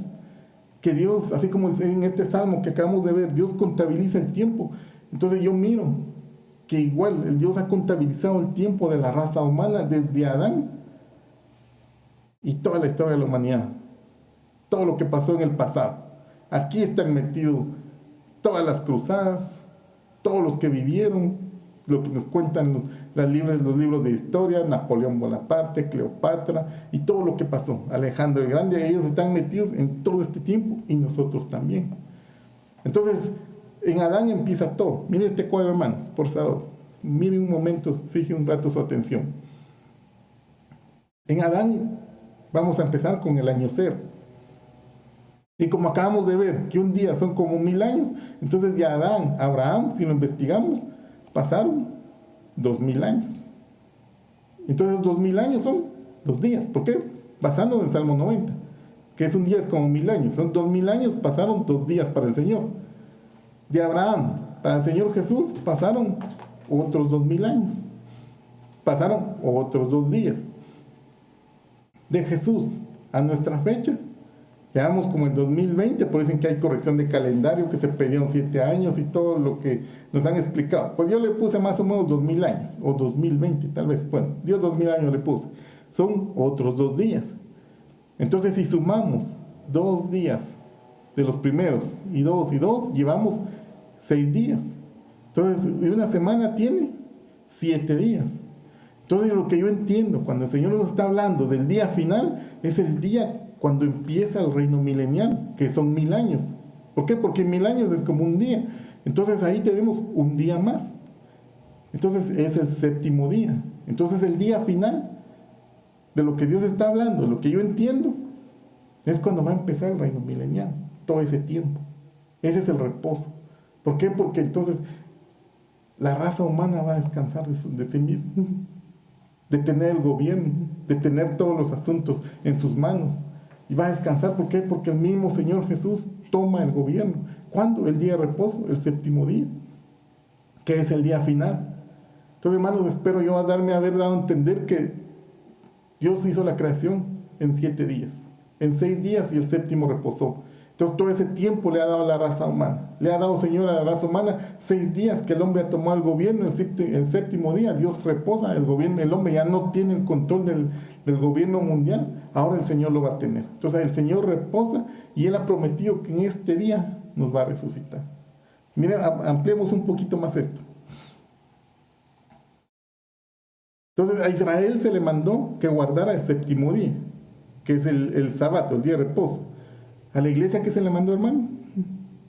que Dios, así como en este salmo que acabamos de ver, Dios contabiliza el tiempo. Entonces yo miro que igual el Dios ha contabilizado el tiempo de la raza humana desde Adán y toda la historia de la humanidad, todo lo que pasó en el pasado. Aquí están metidos todas las cruzadas, todos los que vivieron, lo que nos cuentan los libros de historia, Napoleón Bonaparte, Cleopatra y todo lo que pasó, Alejandro el Grande. Ellos están metidos en todo este tiempo y nosotros también. Entonces, en Adán empieza todo. Miren este cuadro, hermano, por favor. Miren un momento, fije un rato su atención. En Adán vamos a empezar con el año 0. Y como acabamos de ver que un día son como 1000 años, entonces de Adán a Abraham, si lo investigamos, pasaron 2000 años. Entonces 2000 años son 2 días. ¿Por qué? Basándonos en Salmo 90, que es un día es como 1000 años. Son 2000 años, pasaron 2 días para el Señor. De Abraham para el Señor Jesús pasaron otros 2000 años. Pasaron otros 2 días. De Jesús a nuestra fecha, llevamos como en 2020, por eso dicen que hay corrección de calendario, que se pedían 7 años y todo lo que nos han explicado. Pues yo le puse más o menos 2000 años, o 2020 tal vez. Bueno, Dios 2000 años le puse. Son otros 2 días. Entonces si sumamos 2 días de los primeros y 2, llevamos 6 días. Entonces una semana tiene 7 días. Entonces lo que yo entiendo cuando el Señor nos está hablando del día final es el día cuando empieza el reino milenial, que son 1000 años. ¿Por qué? Porque 1000 años es como un día. Entonces ahí tenemos un día más. Entonces es el 7º día. Entonces el día final de lo que Dios está hablando, lo que yo entiendo, es cuando va a empezar el reino milenial. Todo ese tiempo. Ese es el reposo. ¿Por qué? Porque entonces la raza humana va a descansar de sí misma, de tener el gobierno, de tener todos los asuntos en sus manos. Y va a descansar. ¿Por qué? Porque el mismo Señor Jesús toma el gobierno. ¿Cuándo? El día de reposo, el 7º día, que es el día final. Entonces, hermanos, espero yo haber dado a entender que Dios hizo la creación en 7 días, en 6 días y el 7º reposó. Entonces todo ese tiempo le ha dado a la raza humana. Le ha dado, Señor, a la raza humana 6 días que el hombre ha tomado el gobierno. El 7º día Dios reposa el gobierno. El hombre ya no tiene el control del gobierno mundial. Ahora el Señor lo va a tener. Entonces el Señor reposa y Él ha prometido que en este día nos va a resucitar. Miren, ampliemos un poquito más esto. Entonces a Israel se le mandó que guardara el 7º día, que es el sábado, el día de reposo. ¿A la iglesia qué se le mandó, hermanos?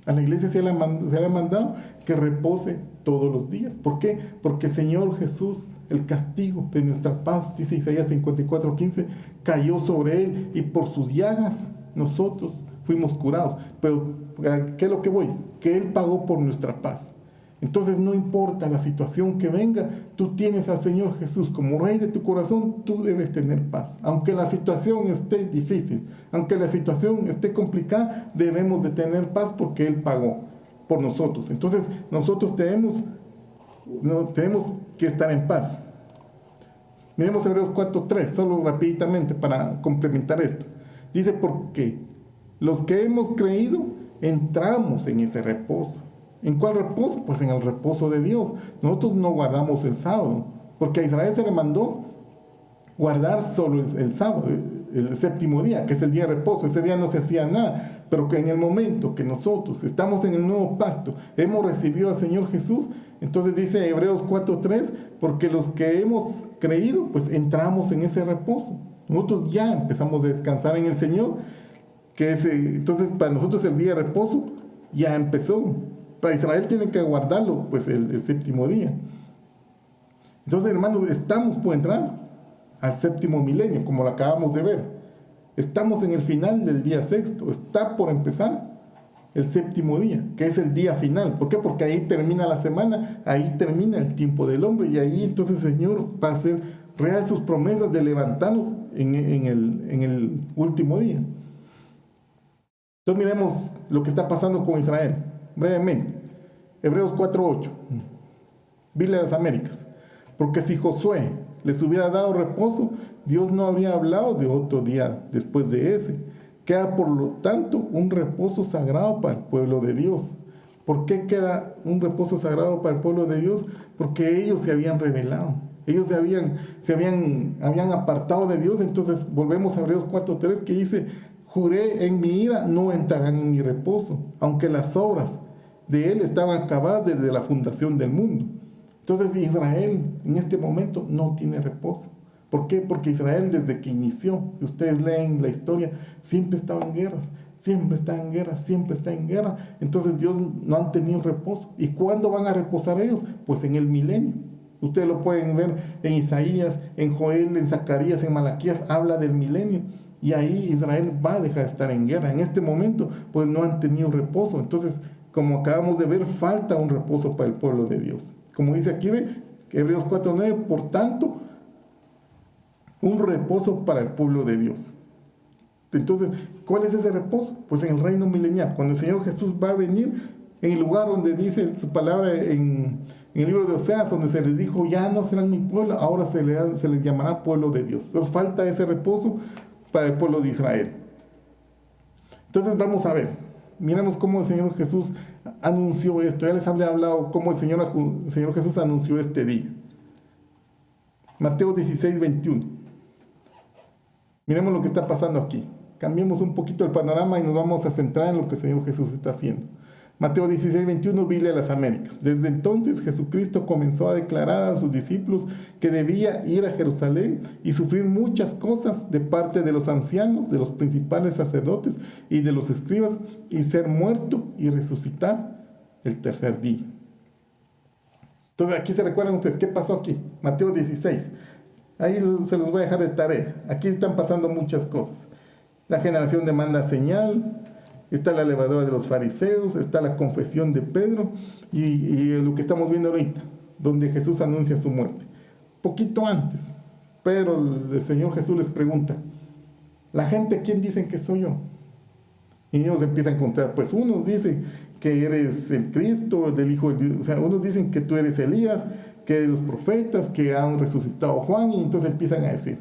A la iglesia se le ha mandado que repose todos los días. ¿Por qué? Porque el Señor Jesús, el castigo de nuestra paz, dice Isaías 54:15, cayó sobre Él y por sus llagas nosotros fuimos curados. Pero, ¿qué es lo que voy? Que Él pagó por nuestra paz. Entonces no importa la situación que venga, tú tienes al Señor Jesús como Rey de tu corazón, tú debes tener paz. Aunque la situación esté difícil, aunque la situación esté complicada, debemos de tener paz porque Él pagó por nosotros. Entonces nosotros tenemos que estar en paz. Miremos Hebreos 4:3, solo rapiditamente para complementar esto. Dice, porque los que hemos creído entramos en ese reposo. ¿En cuál reposo? Pues en el reposo de Dios. Nosotros no guardamos el sábado, porque a Israel se le mandó guardar solo el sábado, el 7º día, que es el día de reposo. Ese día no se hacía nada, pero que en el momento que nosotros estamos en el nuevo pacto, hemos recibido al Señor Jesús, entonces dice Hebreos 4:3, porque los que hemos creído, pues entramos en ese reposo. Nosotros ya empezamos a descansar en el Señor, que es, entonces para nosotros el día de reposo ya empezó. Para Israel tienen que guardarlo, pues el séptimo día. Entonces, hermanos, estamos por entrar al séptimo milenio, como lo acabamos de ver. Estamos en el final del día sexto, está por empezar el séptimo día, que es el día final. ¿Por qué? Porque ahí termina la semana, ahí termina el tiempo del hombre, y ahí entonces el Señor va a hacer real sus promesas de levantarnos en el último día. Entonces miremos lo que está pasando con Israel, brevemente. Hebreos 4:8, Biblia de las Américas. Porque si Josué les hubiera dado reposo, Dios no habría hablado de otro día después de ese. Queda por lo tanto un reposo sagrado para el pueblo de Dios. ¿Por qué queda un reposo sagrado para el pueblo de Dios? Porque ellos se habían rebelado. Ellos se habían apartado de Dios. Entonces volvemos a Hebreos 4:3 que dice: juré en mi ira, no entrarán en mi reposo, aunque las obras de él estaban acabadas desde la fundación del mundo. Entonces Israel en este momento no tiene reposo. ¿Por qué? Porque Israel desde que inició, y ustedes leen la historia, siempre estaba en guerras, siempre está en guerra, siempre está en guerra. Entonces Dios no han tenido reposo. ¿Y cuándo van a reposar ellos? Pues en el milenio. Ustedes lo pueden ver en Isaías, en Joel, en Zacarías, en Malaquías, habla del milenio. Y ahí Israel va a dejar de estar en guerra. En este momento, pues no han tenido reposo. Entonces, como acabamos de ver, falta un reposo para el pueblo de Dios. Como dice aquí, Hebreos 4:9, por tanto, un reposo para el pueblo de Dios. Entonces, ¿cuál es ese reposo? Pues en el reino milenial, cuando el Señor Jesús va a venir, en el lugar donde dice su palabra en el libro de Oseas, donde se les dijo, ya no serán mi pueblo, ahora se les llamará pueblo de Dios. Entonces falta ese reposo para el pueblo de Israel. Entonces vamos a ver, miramos cómo el Señor Jesús anunció esto. Ya les había hablado cómo el Señor Jesús anunció este día. Mateo 16:21. Miremos lo que está pasando aquí. Cambiemos un poquito el panorama y nos vamos a centrar en lo que el Señor Jesús está haciendo. Mateo 16:21, Biblia de las Américas. Desde entonces Jesucristo comenzó a declarar a sus discípulos que debía ir a Jerusalén y sufrir muchas cosas de parte de los ancianos, de los principales sacerdotes y de los escribas, y ser muerto y resucitar el tercer día. Entonces aquí se recuerdan ustedes, ¿qué pasó aquí? Mateo 16. Ahí se los voy a dejar de tarea. Aquí están pasando muchas cosas. La generación demanda señal. Está la levadura de los fariseos, está la confesión de Pedro y lo que estamos viendo ahorita, donde Jesús anuncia su muerte. Poquito antes, Pedro, el Señor Jesús les pregunta, ¿la gente quién dicen que soy yo? Y ellos empiezan a contar, pues unos dicen que eres el Cristo, del Hijo de Dios, o sea, unos dicen que tú eres Elías, que eres los profetas, que han resucitado a Juan, y entonces empiezan a decir.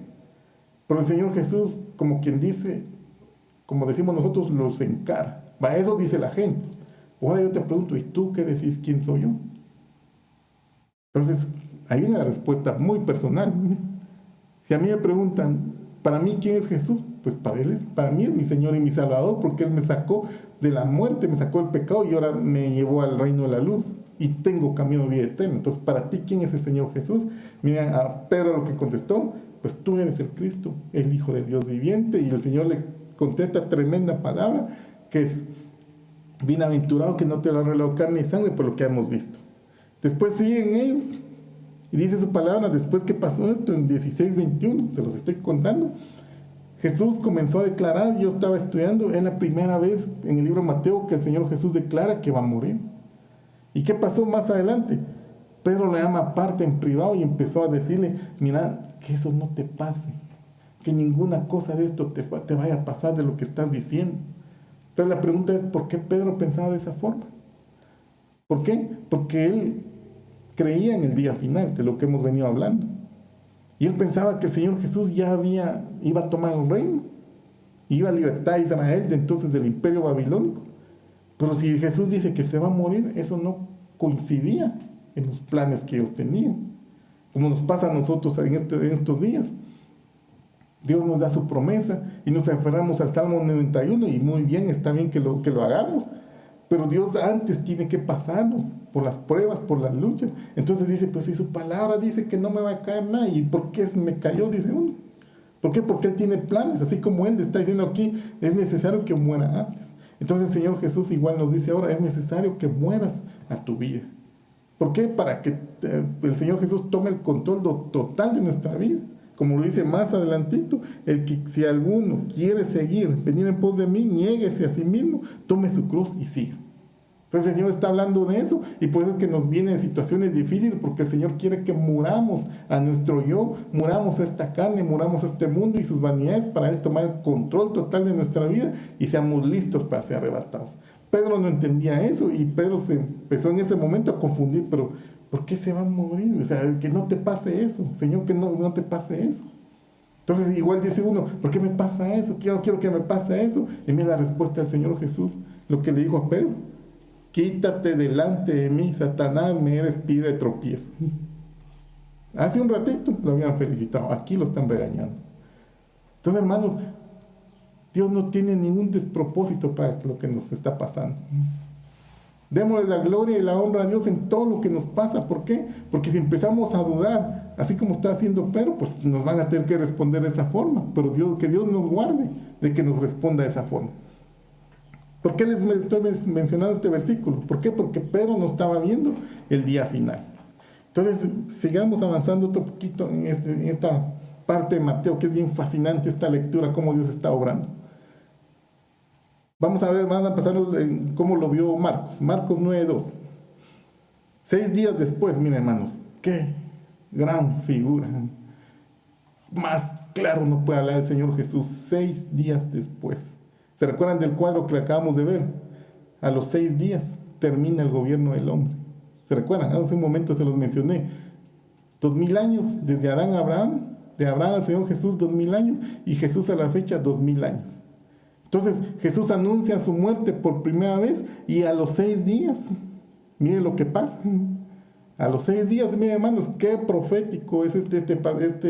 Pero el Señor Jesús, como quien dice, como decimos nosotros, los encara. Eso dice la gente. Ahora yo te pregunto, ¿y tú qué decís quién soy yo? Entonces, ahí viene la respuesta muy personal. Si a mí me preguntan, ¿para mí quién es Jesús? Pues para mí es mi Señor y mi Salvador, porque Él me sacó de la muerte, me sacó del pecado y ahora me llevó al reino de la luz. Y tengo camino de vida eterna. Entonces, para ti, ¿quién es el Señor Jesús? Mira a Pedro lo que contestó, pues tú eres el Cristo, el Hijo de Dios viviente. Y el Señor le contesta tremenda palabra, que es bienaventurado que no te lo ha revelado carne y sangre, por lo que hemos visto. Después siguen ellos y dice su palabra, después que pasó esto en 16:21, se los estoy contando, Jesús comenzó a declarar, yo estaba estudiando, es la primera vez en el libro de Mateo que el Señor Jesús declara que va a morir. ¿Y qué pasó más adelante? Pedro le llama aparte en privado y empezó a decirle, mira, que eso no te pase, que ninguna cosa de esto te vaya a pasar de lo que estás diciendo. Pero la pregunta es, ¿por qué Pedro pensaba de esa forma? ¿Por qué? Porque él creía en el día final, de lo que hemos venido hablando. Y él pensaba que el Señor Jesús iba a tomar el reino, iba a libertar a Israel de entonces del imperio babilónico. Pero si Jesús dice que se va a morir, eso no coincidía en los planes que ellos tenían. Como nos pasa a nosotros en estos días. Dios nos da su promesa y nos aferramos al Salmo 91 y muy bien, está bien que lo hagamos, pero Dios antes tiene que pasarnos por las pruebas, por las luchas. Entonces dice, pues si su palabra dice que no me va a caer nada, ¿y por qué me cayó? Dice uno. ¿Por qué? Porque Él tiene planes, así como Él le está diciendo aquí, es necesario que muera antes. Entonces el Señor Jesús igual nos dice ahora, es necesario que mueras a tu vida. ¿Por qué? Para que el Señor Jesús tome el control total de nuestra vida. Como lo dice más adelantito, el que si alguno quiere seguir, venir en pos de mí, niéguese a sí mismo, tome su cruz y siga. Entonces el Señor está hablando de eso y por eso es que nos vienen situaciones difíciles, porque el Señor quiere que muramos a nuestro yo, muramos a esta carne, muramos a este mundo y sus vanidades para Él tomar el control total de nuestra vida y seamos listos para ser arrebatados. Pedro no entendía eso y Pedro se empezó en ese momento a confundir, pero ¿por qué se va a morir? O sea, que no te pase eso, Señor, que no te pase eso. Entonces igual dice uno, ¿por qué me pasa eso? Quiero que me pase eso. Y mira la respuesta del Señor Jesús, lo que le dijo a Pedro. Quítate delante de mí, Satanás, me eres piedra de tropiezo. Hace un ratito lo habían felicitado, aquí lo están regañando. Entonces, hermanos, Dios no tiene ningún despropósito para lo que nos está pasando. Démosle la gloria y la honra a Dios en todo lo que nos pasa. ¿Por qué? Porque si empezamos a dudar, así como está haciendo Pedro, pues nos van a tener que responder de esa forma. Pero que Dios nos guarde de que nos responda de esa forma. ¿Por qué les estoy mencionando este versículo? ¿Por qué? Porque Pedro no estaba viendo el día final. Entonces, sigamos avanzando otro poquito en esta parte de Mateo, que es bien fascinante esta lectura, cómo Dios está obrando. Vamos a ver, van a pasarnos en cómo lo vio Marcos. Marcos 9:2. 6 días después, miren hermanos, qué gran figura. Más claro no puede hablar el Señor Jesús. 6 días después. ¿Se recuerdan del cuadro que acabamos de ver? A los 6 días termina el gobierno del hombre. ¿Se recuerdan? Hace un momento se los mencioné. 2000 años, desde Adán a Abraham, de Abraham al Señor Jesús 2000 años, y Jesús a la fecha 2000 años. Entonces Jesús anuncia su muerte por primera vez y a los 6 días, miren lo que pasa. A los 6 días, miren hermanos, qué profético es este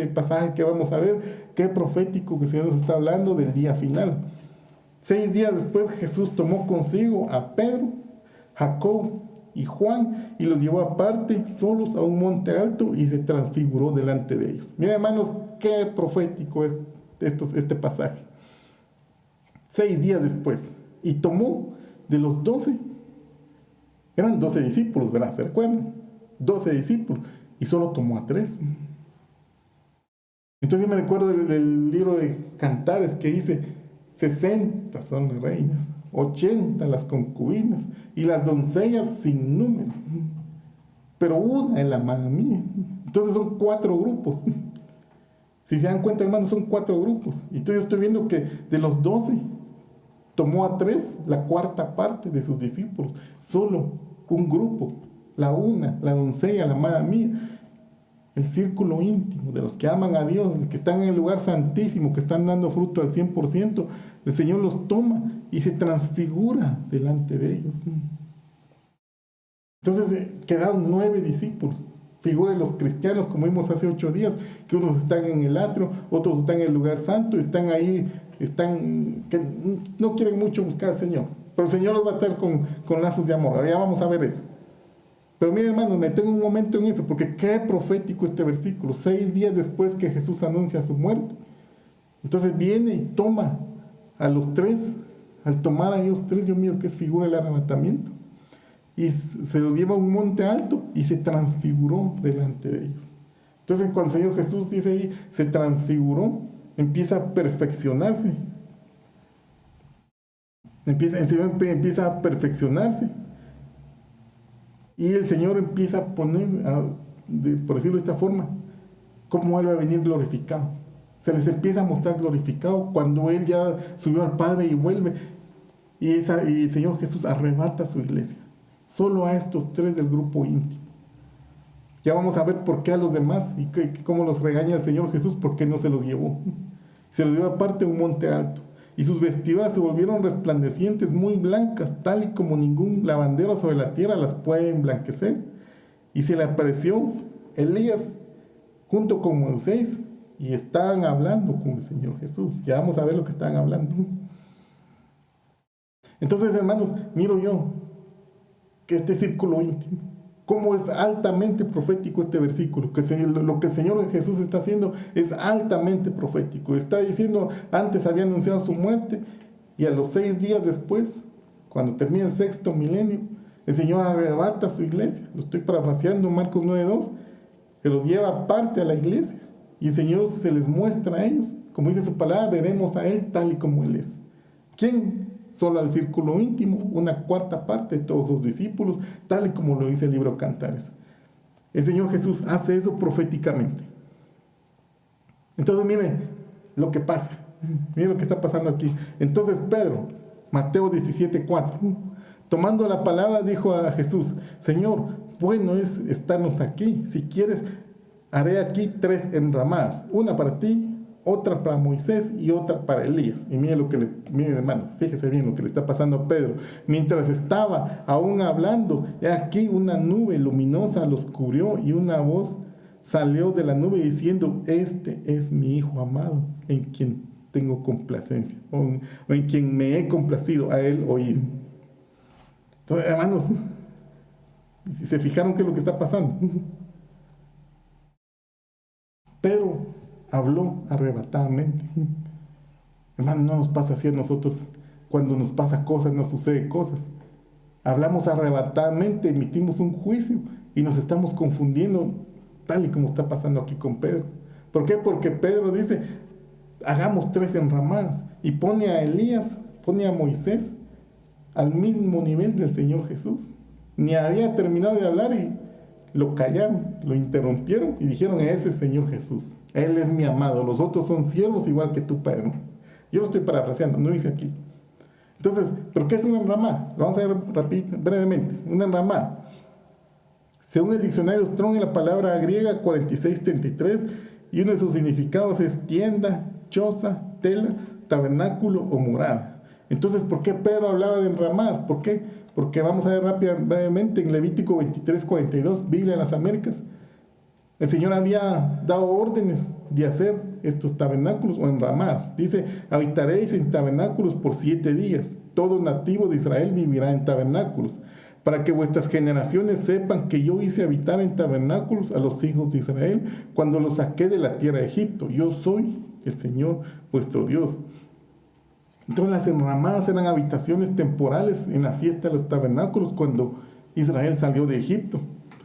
pasaje que vamos a ver, qué profético que el Señor nos está hablando del día final. 6 días después Jesús tomó consigo a Pedro, Jacob y Juan y los llevó aparte, solos a un monte alto y se transfiguró delante de ellos. Miren hermanos, qué profético es este pasaje. 6 días después, y tomó de los 12, eran 12 discípulos, ¿verdad? ¿Se recuerdan? 12 discípulos, y solo tomó a 3. Entonces yo me recuerdo del libro de Cantares que dice, 60 son las reinas, 80 las concubinas, y las doncellas sin número, pero una es la amada mía. Entonces son 4 grupos. Si se dan cuenta, hermanos, son 4 grupos. Y entonces yo estoy viendo que de los 12, tomó a 3, la cuarta parte de sus discípulos. Solo un grupo, la doncella, la amada mía. El círculo íntimo de los que aman a Dios, los que están en el lugar santísimo, que están dando fruto al 100%, el Señor los toma y se transfigura delante de ellos. Entonces quedaron 9 discípulos. Figuren los cristianos, como vimos hace 8 días, que unos están en el atrio, otros están en el lugar santo, están ahí, que no quieren mucho buscar al Señor. Pero el Señor los va a atar con lazos de amor. Ya vamos a ver eso. Pero miren hermanos, me tengo un momento en eso, porque qué profético este versículo. 6 días después que Jesús anuncia su muerte. Entonces viene y toma a los 3. Al tomar a ellos 3, yo miro que es figura del arrebatamiento. Y se los lleva a un monte alto y se transfiguró delante de ellos. Entonces cuando el Señor Jesús dice ahí, se transfiguró, empieza a perfeccionarse. El Señor empieza a perfeccionarse. Y el Señor empieza a poner, por decirlo de esta forma, cómo Él va a venir glorificado. Se les empieza a mostrar glorificado cuando Él ya subió al Padre y vuelve. Y el Señor Jesús arrebata su iglesia. Solo a estos 3 del grupo íntimo. Ya vamos a ver por qué a los demás y cómo los regaña el Señor Jesús, por qué no se los llevó. Se los llevó aparte a un monte alto. Y sus vestiduras se volvieron resplandecientes, muy blancas, tal y como ningún lavandero sobre la tierra las puede emblanquecer. Y se le apareció Elías junto con Moisés y estaban hablando con el Señor Jesús. Ya vamos a ver lo que estaban hablando. Entonces, hermanos, miro yo que este círculo íntimo Cómo es altamente profético este versículo, lo que el Señor Jesús está haciendo es altamente profético. Está diciendo, antes había anunciado su muerte, y a los 6 días después, cuando termina el 6º milenio, el Señor arrebata a su iglesia. Lo estoy parafraseando, Marcos 9:2, que los lleva aparte a la iglesia, y el Señor se les muestra a ellos. Como dice su palabra, veremos a Él tal y como Él es. ¿Quién? Solo al círculo íntimo, una cuarta parte de todos sus discípulos, tal y como lo dice el libro Cantares. El Señor Jesús hace eso proféticamente. Entonces miren lo que pasa, miren lo que está pasando aquí. Entonces Pedro, Mateo 17:4, tomando la palabra dijo a Jesús: Señor, bueno es estarnos aquí. Si quieres, haré aquí 3 enramadas, una para ti, otra para Moisés y otra para Elías. Y miren hermanos, fíjese bien lo que le está pasando a Pedro. Mientras estaba aún hablando, he aquí una nube luminosa los cubrió, y una voz salió de la nube diciendo: este es mi Hijo amado, en quien tengo complacencia, o en quien me he complacido, a él oír. Entonces, hermanos, si se fijaron qué es lo que está pasando, Pedro habló arrebatadamente. Hermano, no nos pasa así a nosotros. Cuando nos pasa cosas, nos sucede cosas. Hablamos arrebatadamente, emitimos un juicio y nos estamos confundiendo, tal y como está pasando aquí con Pedro. ¿Por qué? Porque Pedro dice: hagamos 3 enramadas, y pone a Elías, pone a Moisés al mismo nivel del Señor Jesús. Ni había terminado de hablar y lo callaron, lo interrumpieron y dijeron: ese es el Señor Jesús, Él es mi amado, los otros son siervos igual que tú, Pedro. Yo lo estoy parafraseando, no dice aquí. Entonces, ¿pero qué es una enramada? Lo vamos a ver brevemente. Una enramada, según el diccionario Strong, la palabra griega 4633, y uno de sus significados es tienda, choza, tela, tabernáculo o morada. Entonces, ¿por qué Pedro hablaba de enramadas? ¿Por qué? Porque vamos a ver brevemente en Levítico 23:42, Biblia de las Américas. El Señor había dado órdenes de hacer estos tabernáculos o enramadas. Dice: habitaréis en tabernáculos por 7 días. Todo nativo de Israel vivirá en tabernáculos, para que vuestras generaciones sepan que yo hice habitar en tabernáculos a los hijos de Israel cuando los saqué de la tierra de Egipto. Yo soy el Señor vuestro Dios. Entonces las enramadas eran habitaciones temporales en la fiesta de los tabernáculos cuando Israel salió de Egipto.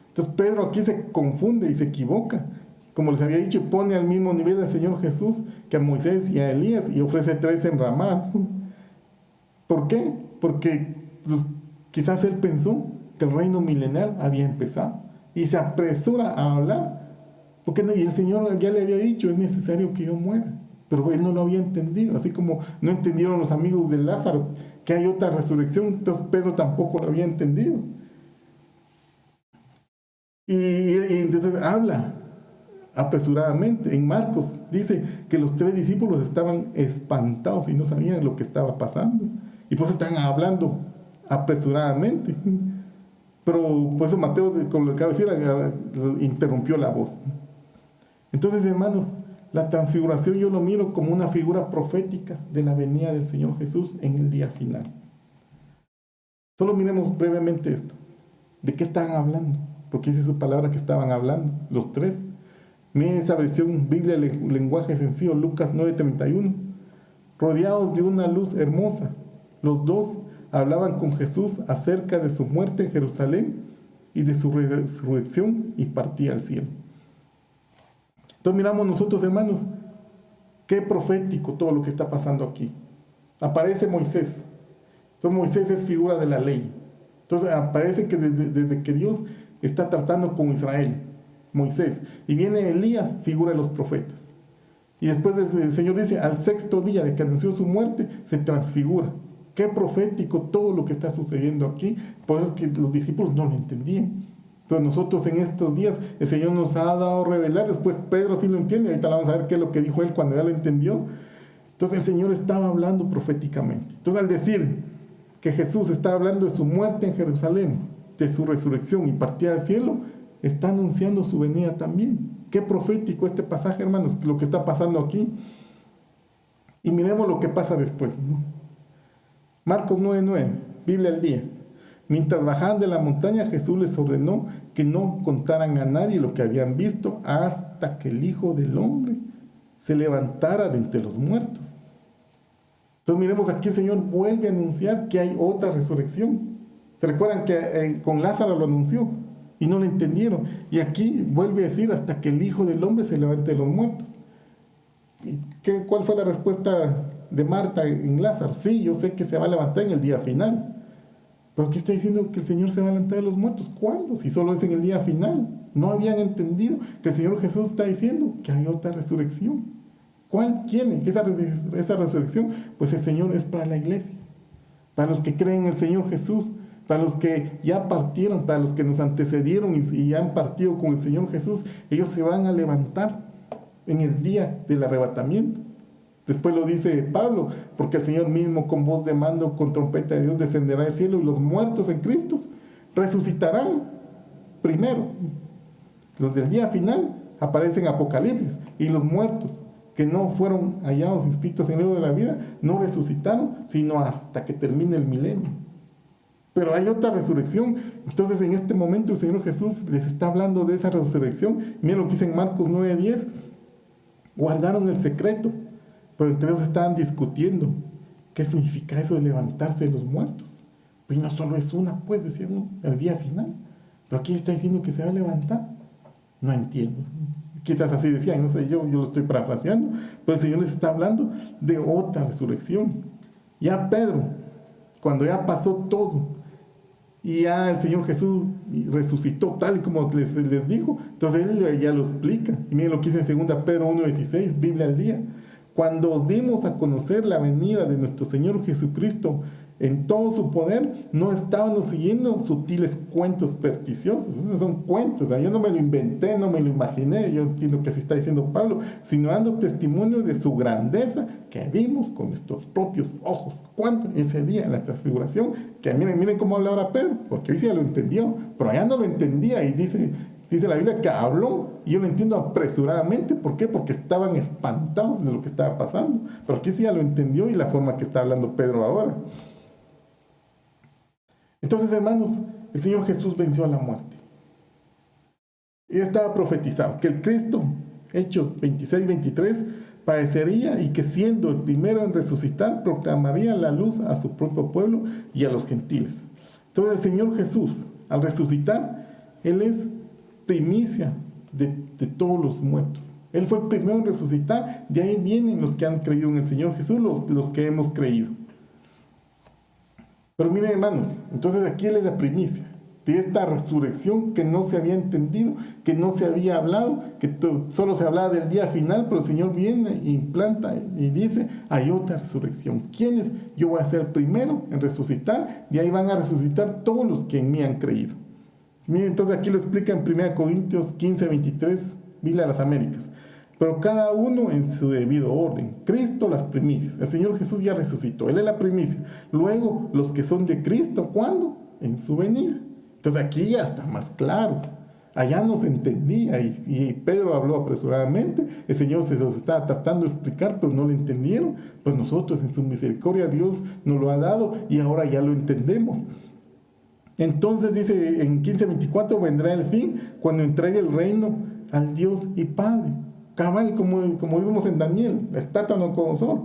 Entonces Pedro aquí se confunde y se equivoca. Como les había dicho, pone al mismo nivel al Señor Jesús que a Moisés y a Elías, y ofrece 3 enramadas. ¿Por qué? Porque quizás él pensó que el reino milenial había empezado y se apresura a hablar. Porque no, y el Señor ya le había dicho: es necesario que yo muera. Pero él no lo había entendido, así como no entendieron los amigos de Lázaro que hay otra resurrección. Entonces Pedro tampoco lo había entendido. Y entonces habla apresuradamente. En Marcos dice que los 3 discípulos estaban espantados y no sabían lo que estaba pasando, y por eso están hablando apresuradamente. Pero por eso Mateo, como lo acabo de decir, interrumpió la voz. Entonces, hermanos, la transfiguración yo lo miro como una figura profética de la venida del Señor Jesús en el día final. Solo miremos brevemente esto. ¿De qué están hablando? Porque esa es su palabra que estaban hablando, los 3. Miren esa versión, Biblia, lenguaje sencillo, Lucas 9:31. Rodeados de una luz hermosa, los 2 hablaban con Jesús acerca de su muerte en Jerusalén y de su resurrección y partida al cielo. Entonces miramos nosotros, hermanos, qué profético todo lo que está pasando aquí. Aparece Moisés. Entonces Moisés es figura de la ley. Entonces aparece que desde que Dios está tratando con Israel, Moisés. Y viene Elías, figura de los profetas. Y después el Señor dice: al 6º día de que anunció su muerte, se transfigura. Qué profético todo lo que está sucediendo aquí. Por eso es que los discípulos no lo entendían. Pero nosotros en estos días el Señor nos ha dado a revelar. Después Pedro sí lo entiende. Ahorita vamos a ver qué es lo que dijo él cuando ya lo entendió. Entonces el Señor estaba hablando proféticamente. Entonces al decir que Jesús está hablando de su muerte en Jerusalén, de su resurrección y partida al cielo, está anunciando su venida también. Qué profético este pasaje, hermanos, lo que está pasando aquí. Y miremos lo que pasa después, ¿no? Marcos 9:9, Biblia al día. Mientras bajaban de la montaña, Jesús les ordenó que no contaran a nadie lo que habían visto hasta que el Hijo del Hombre se levantara de entre los muertos. Entonces miremos aquí el Señor vuelve a anunciar que hay otra resurrección. ¿Se recuerdan que con Lázaro lo anunció y no lo entendieron? Y aquí vuelve a decir hasta que el Hijo del Hombre se levante de los muertos. ¿Cuál fue la respuesta de Marta en Lázaro? Sí, yo sé que se va a levantar en el día final. Pero aquí está diciendo que el Señor se va a levantar de los muertos. ¿Cuándo? Si solo es en el día final. No habían entendido que el Señor Jesús está diciendo que hay otra resurrección. ¿Cuál? ¿Quién? Esa resurrección, pues el Señor es para la iglesia, para los que creen en el Señor Jesús, para los que ya partieron, para los que nos antecedieron y ya han partido con el Señor Jesús. Ellos se van a levantar en el día del arrebatamiento. Después lo dice Pablo, porque el Señor mismo con voz de mando, con trompeta de Dios descenderá del cielo y los muertos en Cristo resucitarán primero. Los del día final aparecen en Apocalipsis y los muertos que no fueron hallados inscritos en el libro de la vida no resucitaron sino hasta que termine el milenio. Pero hay otra resurrección. Entonces en este momento el Señor Jesús les está hablando de esa resurrección. Miren lo que dice en Marcos 9:10. Guardaron el secreto, pero entre ellos estaban discutiendo qué significa eso de levantarse de los muertos. Pues no solo es una, pues decían, el día final. Pero aquí está diciendo que se va a levantar. No entiendo. Quizás así decían, no sé, yo lo estoy parafraseando, pero el Señor les está hablando de otra resurrección. Ya Pedro, cuando ya pasó todo, y ya el Señor Jesús resucitó tal y como les dijo, entonces Él ya lo explica. Y miren lo que dice en 2 Pedro 1:16, Biblia al día. Cuando os dimos a conocer la venida de nuestro Señor Jesucristo en todo su poder, no estábamos siguiendo sutiles cuentos perniciosos. Esos son cuentos, yo no me lo inventé, no me lo imaginé, yo entiendo que así está diciendo Pablo, sino dando testimonio de su grandeza que vimos con nuestros propios ojos. ¿Cuándo? Ese día, en la transfiguración, que miren cómo habla ahora Pedro, porque hoy sí ya lo entendió, pero allá no lo entendía y dice la Biblia que habló, y yo lo entiendo apresuradamente. ¿Por qué? Porque estaban espantados de lo que estaba pasando. Pero aquí sí ya lo entendió y la forma que está hablando Pedro ahora. Entonces, hermanos, el Señor Jesús venció a la muerte. Y estaba profetizado que el Cristo, Hechos 26:23, padecería y que siendo el primero en resucitar, proclamaría la luz a su propio pueblo y a los gentiles. Entonces el Señor Jesús, al resucitar, Él es primicia de todos los muertos. Él fue el primero en resucitar. De ahí vienen los que han creído en el Señor Jesús, los que hemos creído. Pero miren, hermanos, entonces aquí Él es la primicia de esta resurrección que no se había entendido, que no se había hablado, que solo se hablaba del día final, pero el Señor viene e implanta y dice, hay otra resurrección. ¿Quién es? Yo voy a ser el primero en resucitar, de ahí van a resucitar todos los que en mí han creído. Miren, entonces aquí lo explica en 1 Corintios 15:23, Biblia de las Américas. Pero cada uno en su debido orden. Cristo las primicias. El Señor Jesús ya resucitó. Él es la primicia. Luego, los que son de Cristo, ¿cuándo? En su venida. Entonces aquí ya está más claro. Allá no se entendía y Pedro habló apresuradamente. El Señor se los estaba tratando de explicar, pero no lo entendieron. Pues nosotros en su misericordia Dios nos lo ha dado y ahora ya lo entendemos. Entonces dice en 15:24, vendrá el fin cuando entregue el reino al Dios y Padre. Cabal, como vimos en Daniel, la estatua de Nabucodonosor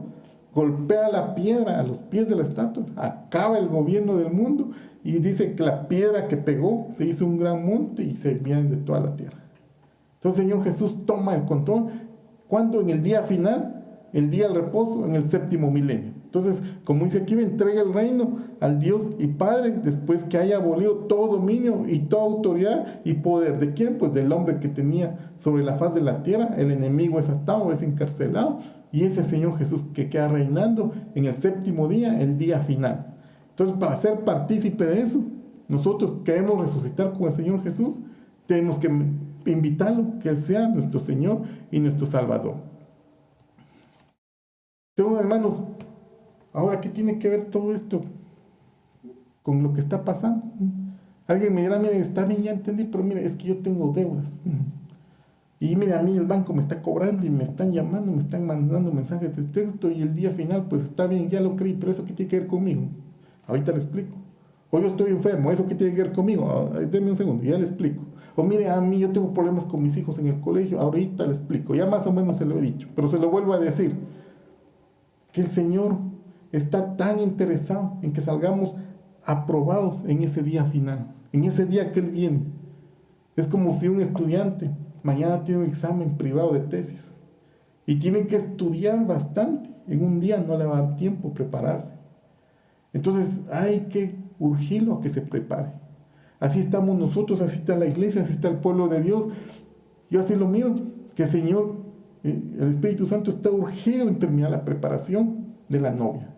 golpea la piedra a los pies de la estatua, acaba el gobierno del mundo y dice que la piedra que pegó se hizo un gran monte y se viene de toda la tierra. Entonces el Señor Jesús toma el control. ¿Cuándo? En el día final, el día del reposo, en el 7º milenio. Entonces, como dice aquí, entrega el reino al Dios y Padre después que haya abolido todo dominio y toda autoridad y poder. ¿De quién? Pues del hombre que tenía sobre la faz de la tierra. El enemigo es atado, es encarcelado, y es el Señor Jesús que queda reinando en el 7º día, el día final. Entonces, para ser partícipe de eso, nosotros queremos resucitar con el Señor Jesús, tenemos que invitarlo, que Él sea nuestro Señor y nuestro Salvador. Entonces, hermanos, ahora, ¿qué tiene que ver todo esto con lo que está pasando? Alguien me dirá, mire, está bien, ya entendí, pero mire, es que yo tengo deudas. Y mire, a mí el banco me está cobrando y me están llamando, me están mandando mensajes de texto y el día final, pues está bien, ya lo creí, pero ¿eso qué tiene que ver conmigo? Ahorita le explico. O yo estoy enfermo, ¿eso qué tiene que ver conmigo? Deme un segundo, ya le explico. O mire, a mí yo tengo problemas con mis hijos en el colegio, ahorita le explico. Ya más o menos se lo he dicho, pero se lo vuelvo a decir. Que el Señor está tan interesado en que salgamos aprobados en ese día final, en ese día que Él viene. Es como si un estudiante mañana tiene un examen privado de tesis y tiene que estudiar bastante. En un día no le va a dar tiempo prepararse. Entonces hay que urgirlo a que se prepare. Así estamos nosotros, así está la iglesia, así está el pueblo de Dios. Yo así lo miro, que el Señor, el Espíritu Santo está urgido en terminar la preparación de la novia.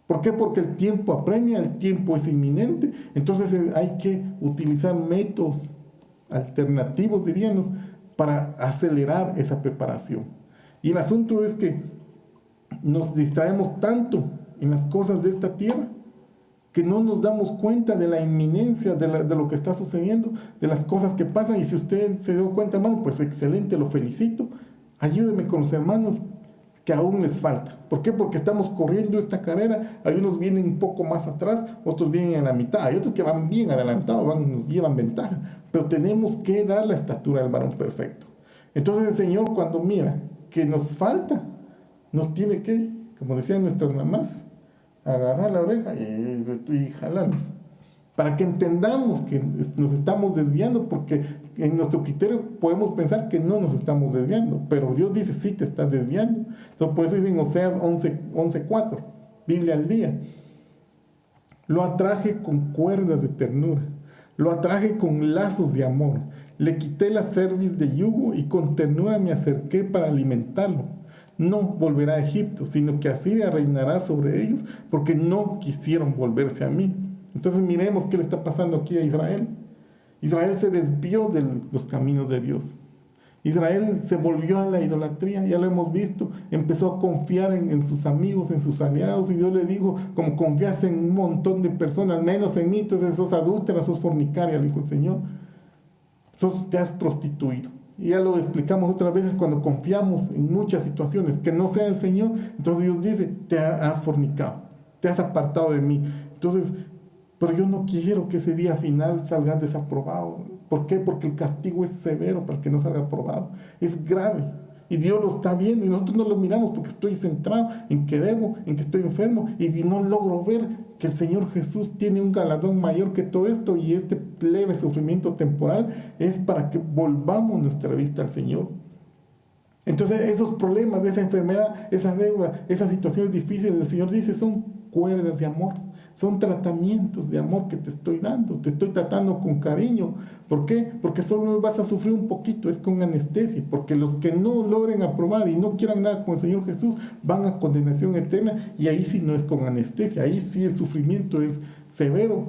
¿Por qué? Porque el tiempo apremia, el tiempo es inminente. Entonces hay que utilizar métodos alternativos, diríamos, para acelerar esa preparación. Y el asunto es que nos distraemos tanto en las cosas de esta tierra que no nos damos cuenta de la inminencia de lo que está sucediendo, de las cosas que pasan. Y si usted se dio cuenta, hermano, pues excelente, lo felicito. Ayúdeme con los hermanos que aún les falta. ¿Por qué? Porque estamos corriendo esta carrera. Hay unos vienen un poco más atrás, otros vienen en la mitad, hay otros que van bien adelantados, nos llevan ventaja. Pero tenemos que dar la estatura del varón perfecto. Entonces el Señor, cuando mira que nos falta, nos tiene que, como decían nuestras mamás, agarrar la oreja y jalarnos, para que entendamos que nos estamos desviando, porque en nuestro criterio podemos pensar que no nos estamos desviando, pero Dios dice, sí te estás desviando. Entonces por eso dicen Oseas 11:4, Biblia al día. Lo atraje con cuerdas de ternura, lo atraje con lazos de amor, le quité la cerviz de yugo y con ternura me acerqué para alimentarlo. No volverá a Egipto, sino que Asiria reinará sobre ellos, porque no quisieron volverse a mí. Entonces miremos qué le está pasando aquí a Israel. Israel se desvió de los caminos de Dios. Israel se volvió a la idolatría, ya lo hemos visto. Empezó a confiar en sus amigos, en sus aliados, y Dios le dijo, como confías en un montón de personas, menos en mí, entonces sos adúltera, sos fornicaria, le dijo el Señor. Te has prostituido. Y ya lo explicamos otras veces cuando confiamos en muchas situaciones, que no sea el Señor, entonces Dios dice, te has fornicado, te has apartado de mí. Entonces, pero yo no quiero que ese día final salgas desaprobado. ¿Por qué? Porque el castigo es severo para el que no salga aprobado. Es grave. Y Dios lo está viendo y nosotros no lo miramos porque estoy centrado en que debo, en que estoy enfermo y no logro ver que el Señor Jesús tiene un galardón mayor que todo esto, y este leve sufrimiento temporal es para que volvamos nuestra vista al Señor. Entonces esos problemas, esa enfermedad, esa deuda, esas situaciones difíciles, el Señor dice, son cuerdas de amor. Son tratamientos de amor que te estoy dando, te estoy tratando con cariño. ¿Por qué? Porque solo vas a sufrir un poquito, es con anestesia, porque los que no logren aprobar y no quieran nada con el Señor Jesús van a condenación eterna, y ahí sí no es con anestesia, ahí sí el sufrimiento es severo,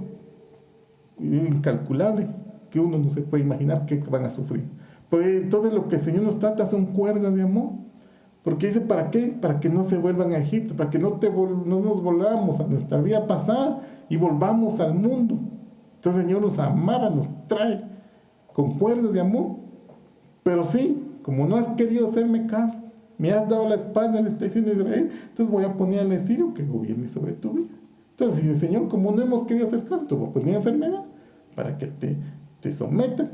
incalculable, que uno no se puede imaginar qué van a sufrir. Pues entonces lo que el Señor nos trata son cuerdas de amor. Porque dice, ¿para qué? Para que no se vuelvan a Egipto, para que no nos volvamos a nuestra vida pasada y volvamos al mundo. Entonces el Señor nos amara, nos trae con cuerdas de amor. Pero sí, como no has querido hacerme caso, me has dado la espalda, le está diciendo Israel, entonces voy a poner al Asirio que gobierne sobre tu vida. Entonces dice, Señor, como no hemos querido hacer caso, te voy a poner enfermedad para que te someta.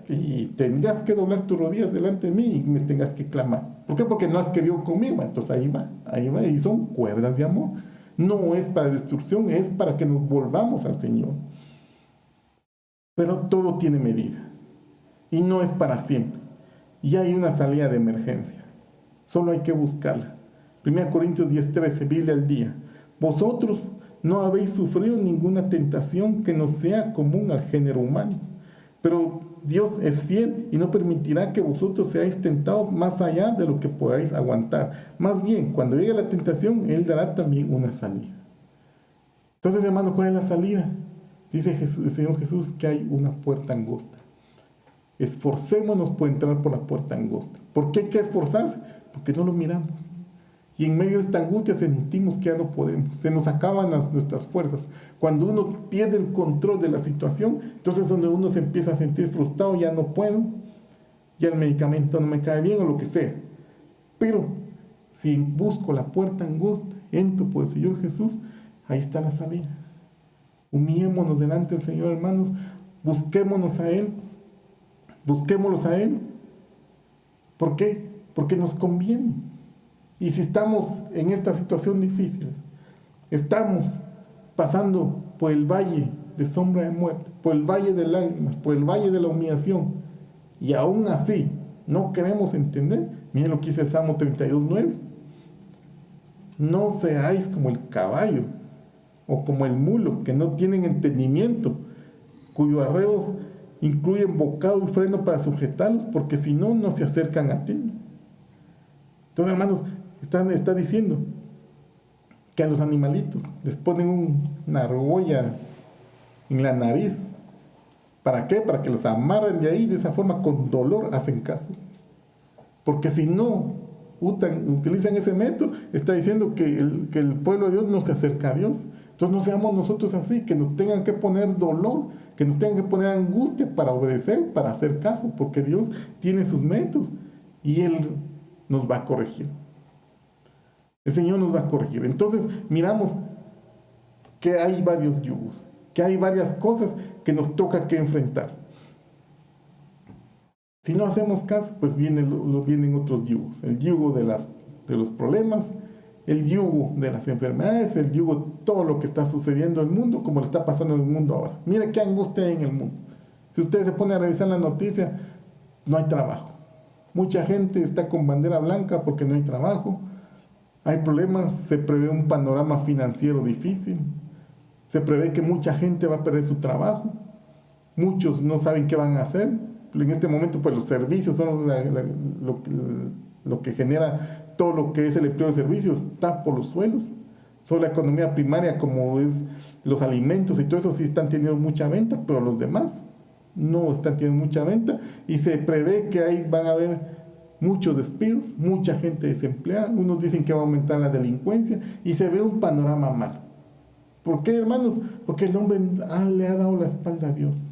Y tendrás que doblar tus rodillas delante de mí y me tengas que clamar. ¿Por qué? Porque no has querido conmigo. Entonces ahí va, y son cuerdas de amor. No es para destrucción, es para que nos volvamos al Señor. Pero todo tiene medida y no es para siempre. Y hay una salida de emergencia. Solo hay que buscarla. 1 Corintios 10:13, Biblia al día. Vosotros no habéis sufrido ninguna tentación que no sea común al género humano. Pero Dios es fiel y no permitirá que vosotros seáis tentados más allá de lo que podáis aguantar. Más bien, cuando llegue la tentación, Él dará también una salida. Entonces, hermano, ¿cuál es la salida? Dice el Señor Jesús que hay una puerta angosta. Esforcémonos por entrar por la puerta angosta. ¿Por qué hay que esforzarse? Porque no lo miramos. Y en medio de esta angustia sentimos que ya no podemos, se nos acaban nuestras fuerzas. Cuando uno pierde el control de la situación, entonces es donde uno se empieza a sentir frustrado, ya no puedo, ya el medicamento no me cae bien o lo que sea. Pero si busco la puerta angosta, entro por el Señor Jesús, ahí está la salida. Humillémonos delante del Señor, hermanos. Busquémonos a Él. Busquémoslos a Él. ¿Por qué? Porque nos conviene. Y si estamos en esta situación difícil, estamos pasando por el valle de sombra de muerte, por el valle de lágrimas, por el valle de la humillación, y aún así no queremos entender, miren lo que dice el Salmo 32:9. No seáis como el caballo o como el mulo, que no tienen entendimiento, cuyos arreos incluyen bocado y freno para sujetarlos, porque si no, no se acercan a ti. Entonces, hermanos, está diciendo que a los animalitos les ponen una argolla en la nariz. ¿Para qué? Para que los amarren de ahí, de esa forma, con dolor hacen caso. Porque si no utilizan ese método, está diciendo que el pueblo de Dios no se acerca a Dios. Entonces no seamos nosotros así, que nos tengan que poner dolor, que nos tengan que poner angustia para obedecer, para hacer caso, porque Dios tiene sus métodos y Él nos va a corregir. El Señor nos va a corregir. Entonces miramos que hay varios yugos, que hay varias cosas que nos toca que enfrentar. Si no hacemos caso, pues vienen otros yugos. El yugo de los problemas, el yugo de las enfermedades, el yugo de todo lo que está sucediendo en el mundo, como le está pasando en el mundo ahora. Mira qué angustia hay en el mundo. Si usted se pone a revisar la noticia, no hay trabajo. Mucha gente está con bandera blanca porque no hay trabajo. Hay problemas, se prevé un panorama financiero difícil. Se prevé que mucha gente va a perder su trabajo. Muchos no saben qué van a hacer. En este momento, pues los servicios son lo que genera todo lo que es el empleo de servicios, está por los suelos. Solo la economía primaria, como es los alimentos y todo eso, sí están teniendo mucha venta, pero los demás no están teniendo mucha venta. Y se prevé que ahí van a haber muchos despidos, mucha gente desempleada. Unos dicen que va a aumentar la delincuencia y se ve un panorama malo. ¿Por qué, hermanos? Porque el hombre le ha dado la espalda a Dios.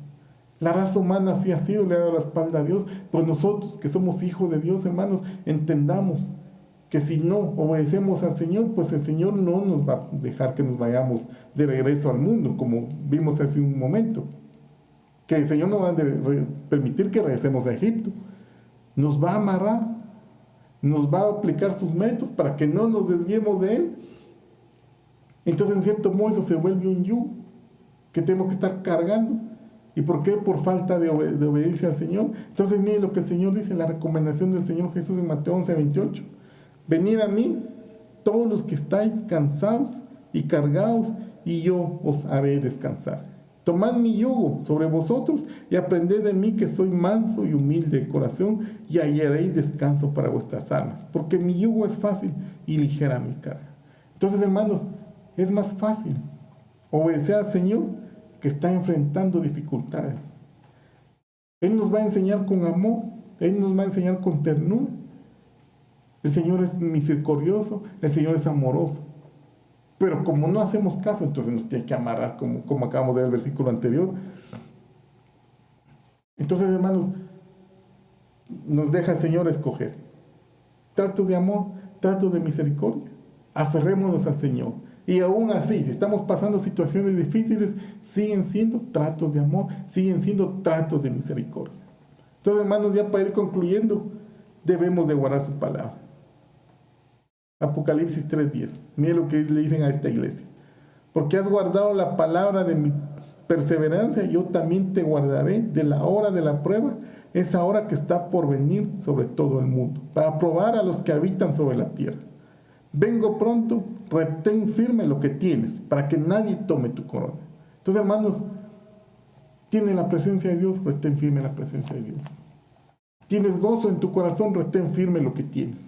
La raza humana así ha sido, le ha dado la espalda a Dios. Pues nosotros, que somos hijos de Dios, hermanos, entendamos que si no obedecemos al Señor, pues el Señor no nos va a dejar que nos vayamos de regreso al mundo, como vimos hace un momento. Que el Señor no va a permitir que regresemos a Egipto. Nos va a amarrar, nos va a aplicar sus métodos para que no nos desviemos de Él. Entonces, en cierto modo, eso se vuelve un yugo que tenemos que estar cargando. ¿Y por qué? Por falta de obediencia al Señor. Entonces, miren lo que el Señor dice, la recomendación del Señor Jesús en Mateo 11:28. Venid a mí, todos los que estáis cansados y cargados, y yo os haré descansar. Tomad mi yugo sobre vosotros y aprended de mí, que soy manso y humilde de corazón, y hallaréis descanso para vuestras almas. Porque mi yugo es fácil y ligera mi carga. Entonces, hermanos, es más fácil obedecer al Señor, que está enfrentando dificultades. Él nos va a enseñar con amor, Él nos va a enseñar con ternura. El Señor es misericordioso, el Señor es amoroso. Pero como no hacemos caso, entonces nos tiene que amarrar, como acabamos de ver el versículo anterior. Entonces, hermanos, nos deja el Señor escoger tratos de amor, tratos de misericordia. Aferrémonos al Señor. Y aún así, si estamos pasando situaciones difíciles, siguen siendo tratos de amor, siguen siendo tratos de misericordia. Entonces, hermanos, ya para ir concluyendo, debemos de guardar su palabra. Apocalipsis 3:10. Miren lo que le dicen a esta iglesia. Porque has guardado la palabra de mi perseverancia, yo también te guardaré de la hora de la prueba, esa hora que está por venir sobre todo el mundo, para probar a los que habitan sobre la tierra. Vengo pronto, retén firme lo que tienes, para que nadie tome tu corona. Entonces, hermanos, tienes la presencia de Dios, retén firme la presencia de Dios. Tienes gozo en tu corazón, retén firme lo que tienes.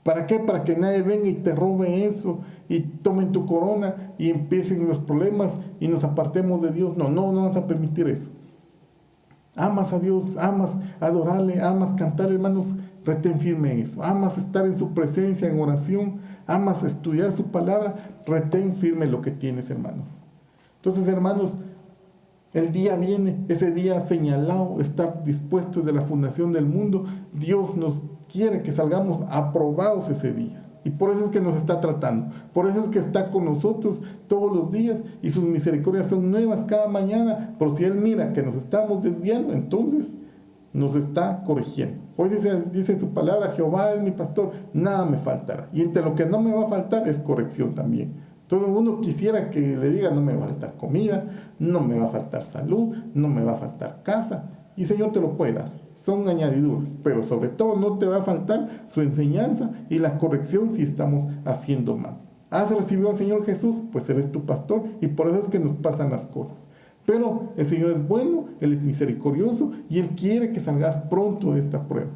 ¿Para qué? Para que nadie venga y te robe eso, y tomen tu corona, y empiecen los problemas, y nos apartemos de Dios. No vamos a permitir eso. Amas a Dios, amas adorarle, amas cantar, hermanos, retén firme eso. Amas estar en su presencia en oración, amas estudiar su palabra, retén firme lo que tienes, hermanos. Entonces, hermanos, el día viene, ese día señalado, está dispuesto desde la fundación del mundo. Dios nos quiere que salgamos aprobados ese día. Y por eso es que nos está tratando. Por eso es que está con nosotros todos los días. Y sus misericordias son nuevas cada mañana. Por si Él mira que nos estamos desviando, entonces nos está corrigiendo. Hoy dice su palabra: Jehová es mi pastor, nada me faltará. Y entre lo que no me va a faltar es corrección también. Todo uno quisiera que le diga: no me va a faltar comida, no me va a faltar salud, no me va a faltar casa. Y el Señor te lo puede dar. Son añadiduras, pero sobre todo no te va a faltar su enseñanza y la corrección si estamos haciendo mal. ¿Has recibido al Señor Jesús? Pues Él es tu pastor, y por eso es que nos pasan las cosas. Pero el Señor es bueno, Él es misericordioso, y Él quiere que salgas pronto de esta prueba.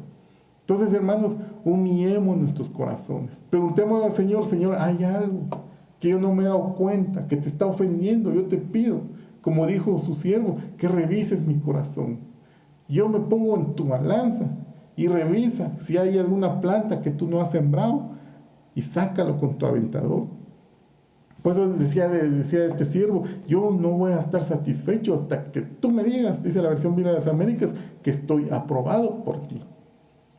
Entonces, hermanos, humillemos nuestros corazones. Preguntemos al Señor: Señor, ¿hay algo que yo no me he dado cuenta, que te está ofendiendo? Yo te pido, como dijo su siervo, que revises mi corazón. Yo me pongo en tu balanza y revisa si hay alguna planta que tú no has sembrado y sácalo con tu aventador. Por eso decía este siervo: yo no voy a estar satisfecho hasta que tú me digas, dice la versión Biblia de las Américas, que estoy aprobado por ti.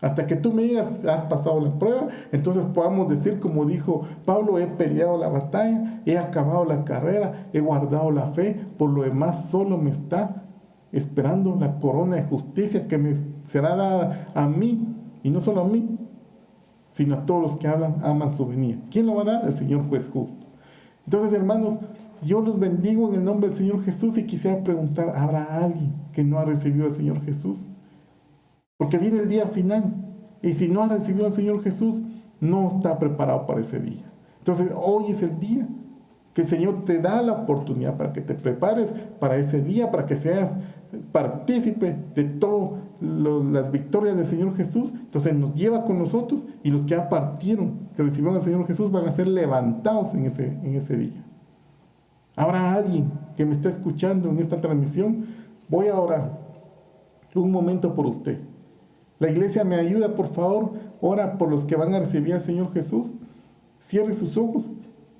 Hasta que tú me digas: has pasado la prueba, entonces podamos decir como dijo Pablo: he peleado la batalla, he acabado la carrera, he guardado la fe, por lo demás solo me está esperando la corona de justicia que me será dada a mí, y no solo a mí, sino a todos los que aman su venida. ¿Quién lo va a dar? El Señor juez justo. Entonces, hermanos, yo los bendigo en el nombre del Señor Jesús, y quisiera preguntar: ¿habrá alguien que no ha recibido al Señor Jesús? Porque viene el día final, y si no ha recibido al Señor Jesús, no está preparado para ese día. Entonces, hoy es el día que el Señor te da la oportunidad para que te prepares para ese día, para que seas partícipe de todas las victorias del Señor Jesús. Entonces nos lleva con nosotros, y los que ya partieron, que recibieron al Señor Jesús, van a ser levantados en ese día. ¿Habrá alguien que me está escuchando en esta transmisión? Voy a orar un momento por usted. La iglesia me ayuda, por favor. Ora por los que van a recibir al Señor Jesús. Cierre sus ojos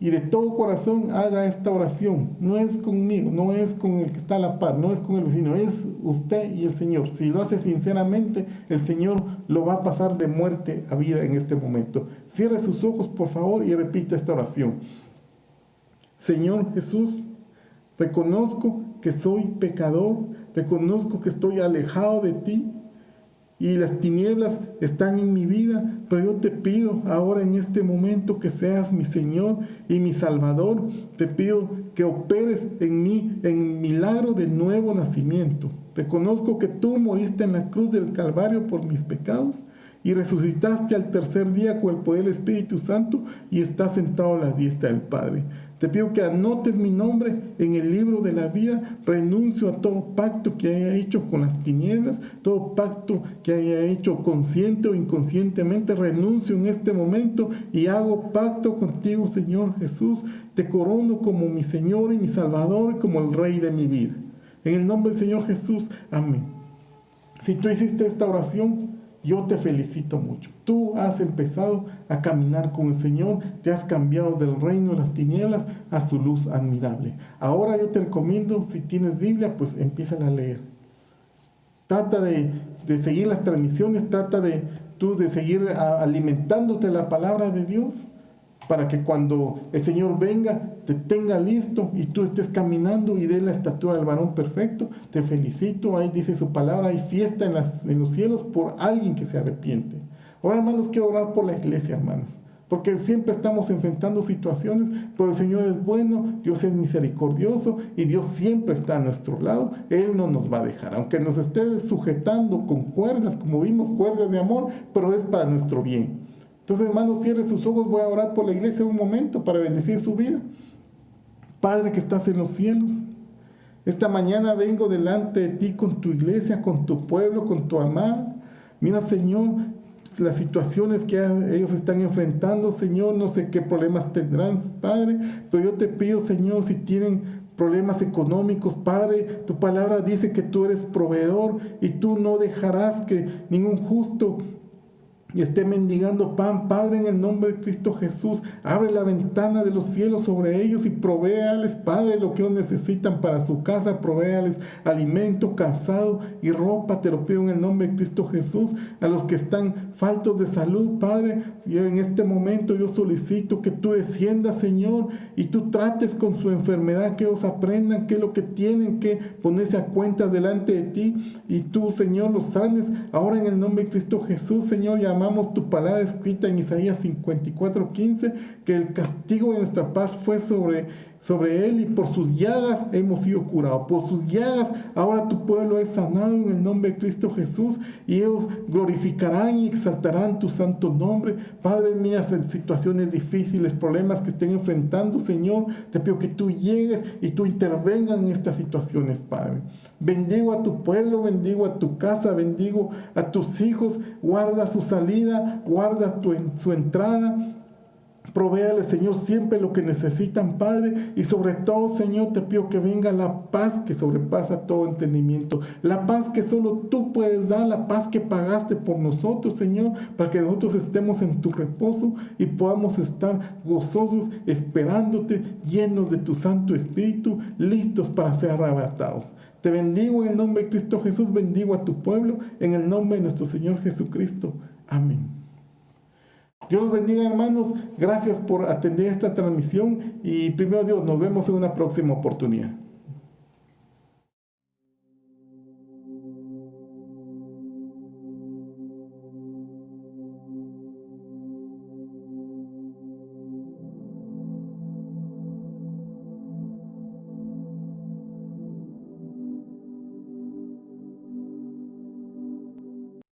y de todo corazón haga esta oración. No es conmigo, no es con el que está a la par, no es con el vecino, es usted y el Señor. Si lo hace sinceramente, el Señor lo va a pasar de muerte a vida en este momento. Cierre sus ojos, por favor, y repita esta oración. Señor Jesús, reconozco que soy pecador, reconozco que estoy alejado de ti, y las tinieblas están en mi vida, pero yo te pido ahora en este momento que seas mi Señor y mi Salvador. Te pido que operes en mí en milagro de nuevo nacimiento. Reconozco que tú moriste en la cruz del Calvario por mis pecados y resucitaste al tercer día con el poder del Espíritu Santo y estás sentado a la diestra del Padre. Te pido que anotes mi nombre en el libro de la vida. Renuncio a todo pacto que haya hecho con las tinieblas, todo pacto que haya hecho consciente o inconscientemente. Renuncio en este momento y hago pacto contigo, Señor Jesús. Te corono como mi Señor y mi Salvador y como el Rey de mi vida. En el nombre del Señor Jesús, amén. Si tú hiciste esta oración, yo te felicito mucho. Tú has empezado a caminar con el Señor, te has cambiado del reino de las tinieblas a su luz admirable. Ahora yo te recomiendo, si tienes Biblia, pues empieza a leer. Trata de seguir las transmisiones, trata de seguir alimentándote de la palabra de Dios, para que cuando el Señor venga, te tenga listo y tú estés caminando y dé la estatura del varón perfecto. Te felicito, ahí dice su palabra, hay fiesta en los cielos por alguien que se arrepiente. Ahora, hermanos, quiero orar por la iglesia, hermanos, porque siempre estamos enfrentando situaciones, pero el Señor es bueno, Dios es misericordioso y Dios siempre está a nuestro lado. Él no nos va a dejar, aunque nos esté sujetando con cuerdas, como vimos, cuerdas de amor, pero es para nuestro bien. Entonces, hermanos, cierre sus ojos. Voy a orar por la iglesia un momento para bendecir su vida. Padre que estás en los cielos, esta mañana vengo delante de ti con tu iglesia, con tu pueblo, con tu amada. Mira, Señor, las situaciones que ellos están enfrentando, Señor, no sé qué problemas tendrán, Padre, pero yo te pido, Señor, si tienen problemas económicos, Padre, tu palabra dice que tú eres proveedor y tú no dejarás que ningún justo y esté mendigando pan, Padre, en el nombre de Cristo Jesús, abre la ventana de los cielos sobre ellos y provéales, Padre, lo que ellos necesitan para su casa, provéales alimento, calzado y ropa, te lo pido en el nombre de Cristo Jesús. A los que están faltos de salud, Padre, yo en este momento yo solicito que tú desciendas, Señor, y tú trates con su enfermedad, que ellos aprendan qué es lo que tienen que ponerse a cuentas delante de ti, y tú, Señor, los sanes ahora en el nombre de Cristo Jesús, Señor. Amamos tu palabra escrita en Isaías 54:15, que el castigo de nuestra paz fue sobre él y por sus llagas hemos sido curados. Por sus llagas ahora tu pueblo es sanado en el nombre de Cristo Jesús, y ellos glorificarán y exaltarán tu santo nombre. Padre mío, en situaciones difíciles, problemas que estén enfrentando, Señor, te pido que tú llegues y tú intervengas en estas situaciones, Padre. Bendigo a tu pueblo, bendigo a tu casa, bendigo a tus hijos, guarda su salida, guarda su entrada. Provéale, Señor, siempre lo que necesitan, Padre, y sobre todo, Señor, te pido que venga la paz que sobrepasa todo entendimiento, la paz que solo tú puedes dar, la paz que pagaste por nosotros, Señor, para que nosotros estemos en tu reposo y podamos estar gozosos, esperándote, llenos de tu Santo Espíritu, listos para ser arrebatados. Te bendigo en el nombre de Cristo Jesús, bendigo a tu pueblo, en el nombre de nuestro Señor Jesucristo. Amén. Dios los bendiga, hermanos. Gracias por atender esta transmisión y primero Dios, nos vemos en una próxima oportunidad.